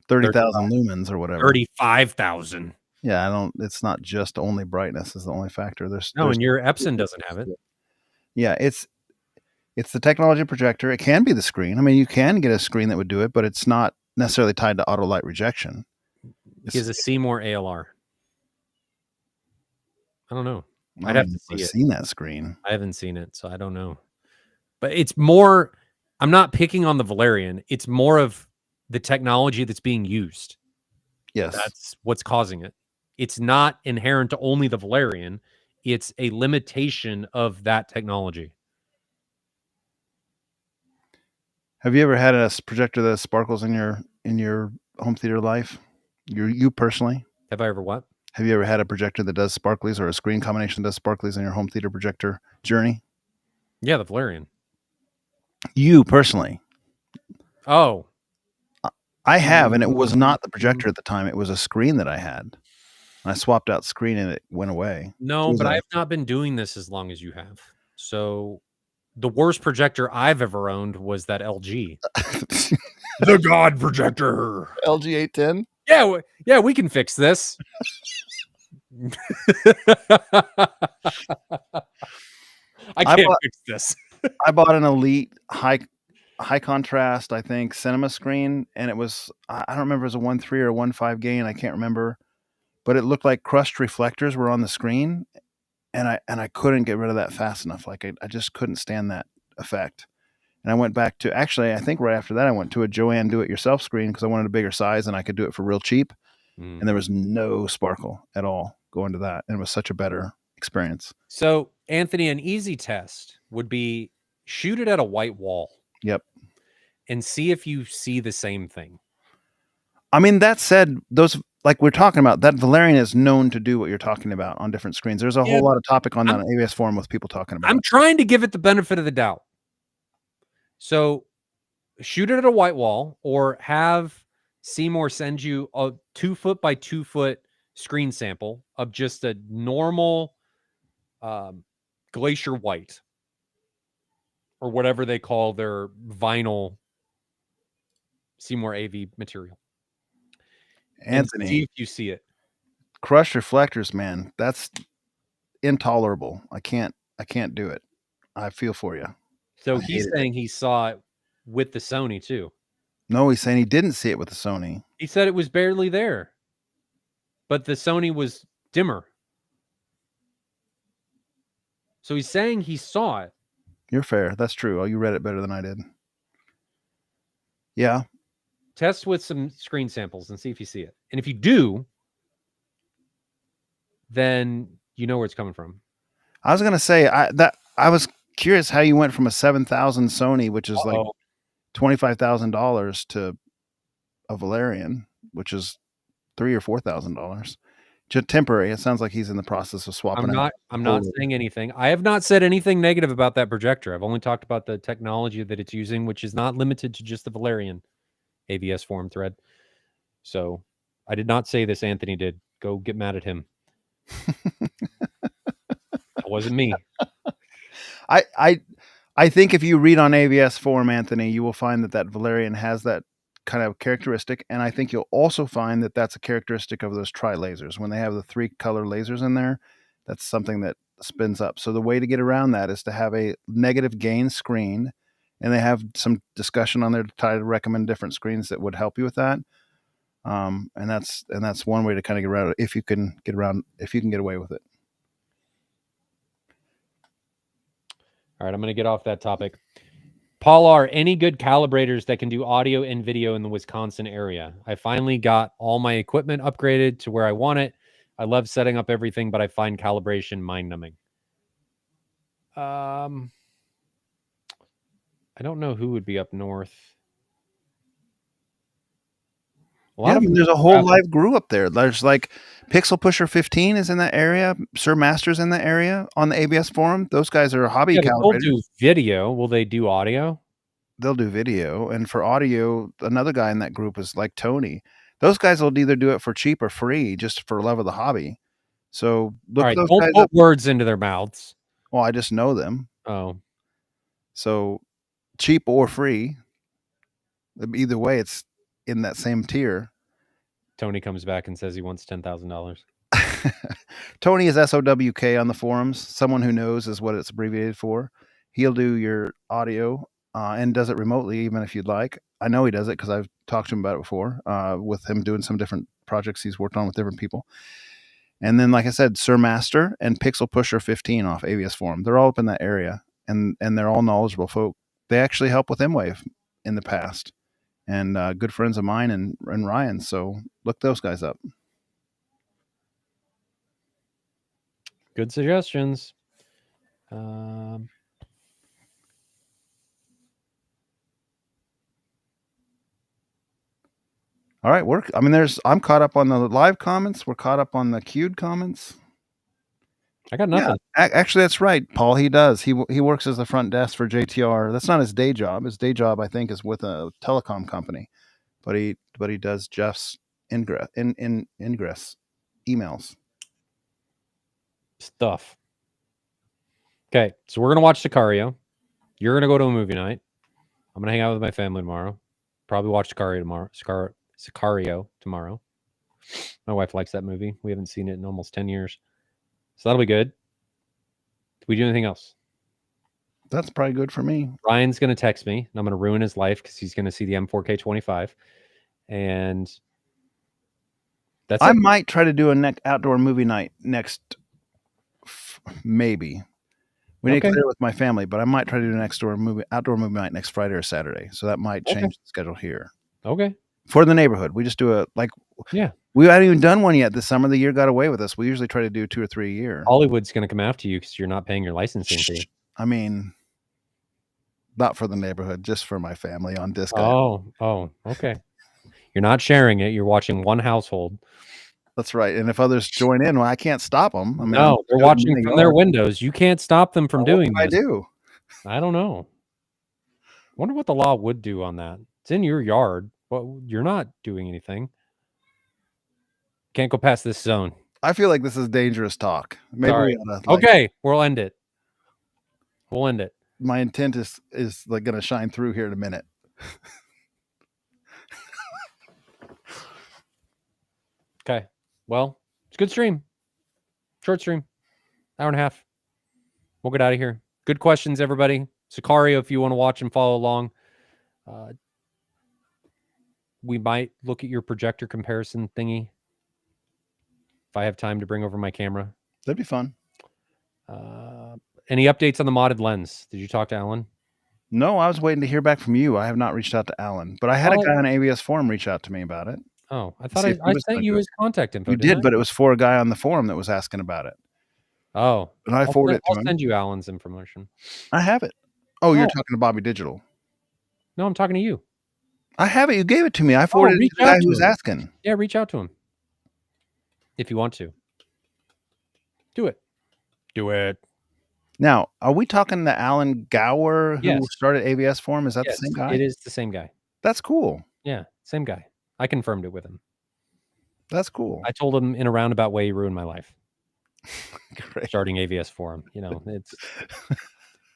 30,000 lumens or whatever. 35,000. Yeah, it's not just only brightness is the only factor. And your Epson doesn't have it. Yeah, it's the technology projector. It can be the screen. I mean, you can get a screen that would do it, but it's not necessarily tied to auto light rejection. He has a Seymour ALR. I don't know. I'd have to seen that screen. I haven't seen it, so I don't know. But it's more, I'm not picking on the Valerian. It's more of the technology that's being used. Yes. That's what's causing it. It's not inherent to only the Valerian. It's a limitation of that technology. Have you ever had a projector that sparkles in your home theater life? You personally? Have I ever what? Have you ever had a projector that does sparklies, or a screen combination that does sparklies in your home theater projector journey? Yeah, the Valerian. You personally? Oh. I have, and it was not the projector at the time. It was a screen that I had. I swapped out screen and it went away. No, but I have not been doing this as long as you have. So the worst projector I've ever owned was that LG. The God projector. LG 810? Yeah, we can fix this. I can't fix this. I bought an Elite high contrast, I think, cinema screen, and it was, I don't remember if it was a 1.3 or 1.5 gain, I can't remember, but it looked like crushed reflectors were on the screen, and I couldn't get rid of that fast enough. Like I just couldn't stand that effect. And I went back to, actually, I think right after that, I went to a Joanne do-it-yourself screen because I wanted a bigger size and I could do it for real cheap. And there was no sparkle at all going to that. And it was such a better experience. So, Anthony, an easy test would be shoot it at a white wall. Yep. And see if you see the same thing. I mean, that said, those, like we're talking about, that Valerian is known to do what you're talking about on different screens. There's a whole lot of topic on that AVS forum with people talking about I'm trying to give it the benefit of the doubt. So shoot it at a white wall, or have Seymour send you a 2-foot by 2-foot screen sample of just a normal glacier white, or whatever they call their vinyl Seymour AV material. Anthony, and see if you see it. Crushed reflectors, man, that's intolerable. I can't do it. I feel for you. So he's saying he saw it with the Sony too. No, he's saying he didn't see it with the Sony. He said it was barely there, but the Sony was dimmer. So he's saying he saw it. You're fair. That's true. Oh, you read it better than I did. Yeah. Test with some screen samples and see if you see it. And if you do, then you know where it's coming from. I was going to say I was curious how you went from a 7,000 Sony, which is like $25,000, to a Valerian, which is $3,000 or $4,000. Just temporary. It sounds like he's in the process of swapping out. I'm not saying anything. I have not said anything negative about that projector. I've only talked about the technology that it's using, which is not limited to just the Valerian AVS forum thread. So I did not say this. Anthony did. Go get mad at him. That wasn't me. I think if you read on AVS forum, Anthony, you will find that Valerian has that kind of characteristic, and I think you'll also find that that's a characteristic of those tri-lasers. When they have the 3 color lasers in there, that's something that spins up. So the way to get around that is to have a negative gain screen, and they have some discussion on there to try to recommend different screens that would help you with that. And that's one way to kind of get around it, if you can get away with it. All right, I'm going to get off that topic. Paul R., any good calibrators that can do audio and video in the Wisconsin area? I finally got all my equipment upgraded to where I want it. I love setting up everything, but I find calibration mind-numbing. I don't know who would be up north. There's a whole live crew up there. There's like Pixel Pusher 15 is in that area. Sir Master's in that area on the ABS forum. Those guys are hobby calibrators. They'll do video. Will they do audio? They'll do video. And for audio, another guy in that group is like Tony. Those guys will either do it for cheap or free, just for love of the hobby. So look, all right, those don't guys put up. words into their mouths. Well, I just know them. Oh, so cheap or free, either way, it's in that same tier. Tony comes back and says he wants $10,000. Tony is SOWK on the forums. Someone who knows is what it's abbreviated for. He'll do your audio and does it remotely, even if you'd like. I know he does it because I've talked to him about it before, with him doing some different projects he's worked on with different people. And then, like I said, Sir Master and Pixel Pusher 15 off ABS Forum. They're all up in that area, and they're all knowledgeable folk. They actually helped with Mwave in the past, and good friends of mine and Ryan. So look those guys up. Good suggestions. All right, I'm caught up on the live comments. We're caught up on the queued comments. I got nothing. Yeah, actually, that's right, Paul. He does. He works as the front desk for JTR. That's not his day job. His day job, I think, is with a telecom company. But he does Jeff's ingress emails stuff. Okay, so we're gonna watch Sicario. You're gonna go to a movie night. I'm gonna hang out with my family tomorrow. Probably watch Sicario tomorrow. My wife likes that movie. We haven't seen it in almost 10 years. So that'll be good. Do we do anything else? That's probably good for me. Ryan's going to text me, and I'm going to ruin his life because he's going to see the M4K25. And that's I might try to do a outdoor movie night next, maybe. We need to clear with my family, but I might try to do an outdoor movie night next Friday or Saturday. So that might change the schedule here. Okay. For the neighborhood. We just do we haven't even done one yet this summer. The year got away with us. We usually try to do 2 or 3 a year. Hollywood's going to come after you because you're not paying your licensing fee. I mean, not for the neighborhood, just for my family on discount. Oh, okay. You're not sharing it. You're watching one household. That's right. And if others join in, well, I can't stop them. I mean, no, they're watching from their windows. You can't stop them from doing this. I do. I don't know. Wonder what the law would do on that. It's in your yard. Well, you're not doing anything. Can't go past this zone. I feel like this is dangerous talk. Maybe okay, we'll end it. We'll end it. My intent is like going to shine through here in a minute. Okay. Well, it's a good stream. Short stream. Hour and a half. We'll get out of here. Good questions, everybody. Sicario, if you want to watch and follow along. We might look at your projector comparison thingy. If I have time to bring over my camera. That'd be fun. Any updates on the modded lens? Did you talk to Alan? No, I was waiting to hear back from you. I have not reached out to Alan, but I had a guy on ABS forum reach out to me about it. Oh, I thought I sent you his contact info. You did, but it was for a guy on the forum that was asking about it. Oh, and I forwarded it to him. I'll send you Alan's information. I have it. Oh, you're talking to Bobby Digital. No, I'm talking to you. I have it. You gave it to me. I forwarded it to the guy who was asking. Yeah, reach out to him. If you want to. Do it. Do it. Now, are we talking to Alan Gower who started ABS Forum? Is that the same guy? It is the same guy. That's cool. Yeah, same guy. I confirmed it with him. That's cool. I told him in a roundabout way he ruined my life. Great. Starting ABS Forum. You know,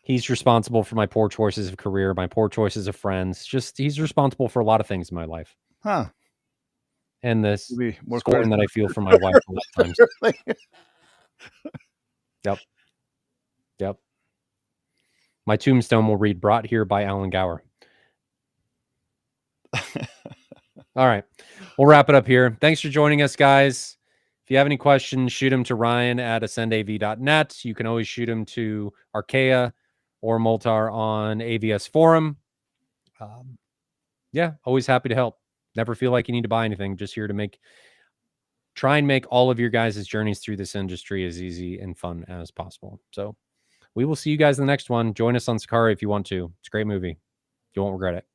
he's responsible for my poor choices of career, my poor choices of friends. Just he's responsible for a lot of things in my life. Huh. And this scorn that I feel for my wife a lot of times. Yep. My tombstone will read, brought here by Alan Gower. All right. We'll wrap it up here. Thanks for joining us, guys. If you have any questions, shoot them to Ryan at ascendav.net. You can always shoot them to Archaea or Moltar on AVS Forum. Always happy to help. Never feel like you need to buy anything. Just here to make try and make all of your guys' journeys through this industry as easy and fun as possible. So we will see you guys in the next one. Join us on Sakari if you want to. It's a great movie. You won't regret it.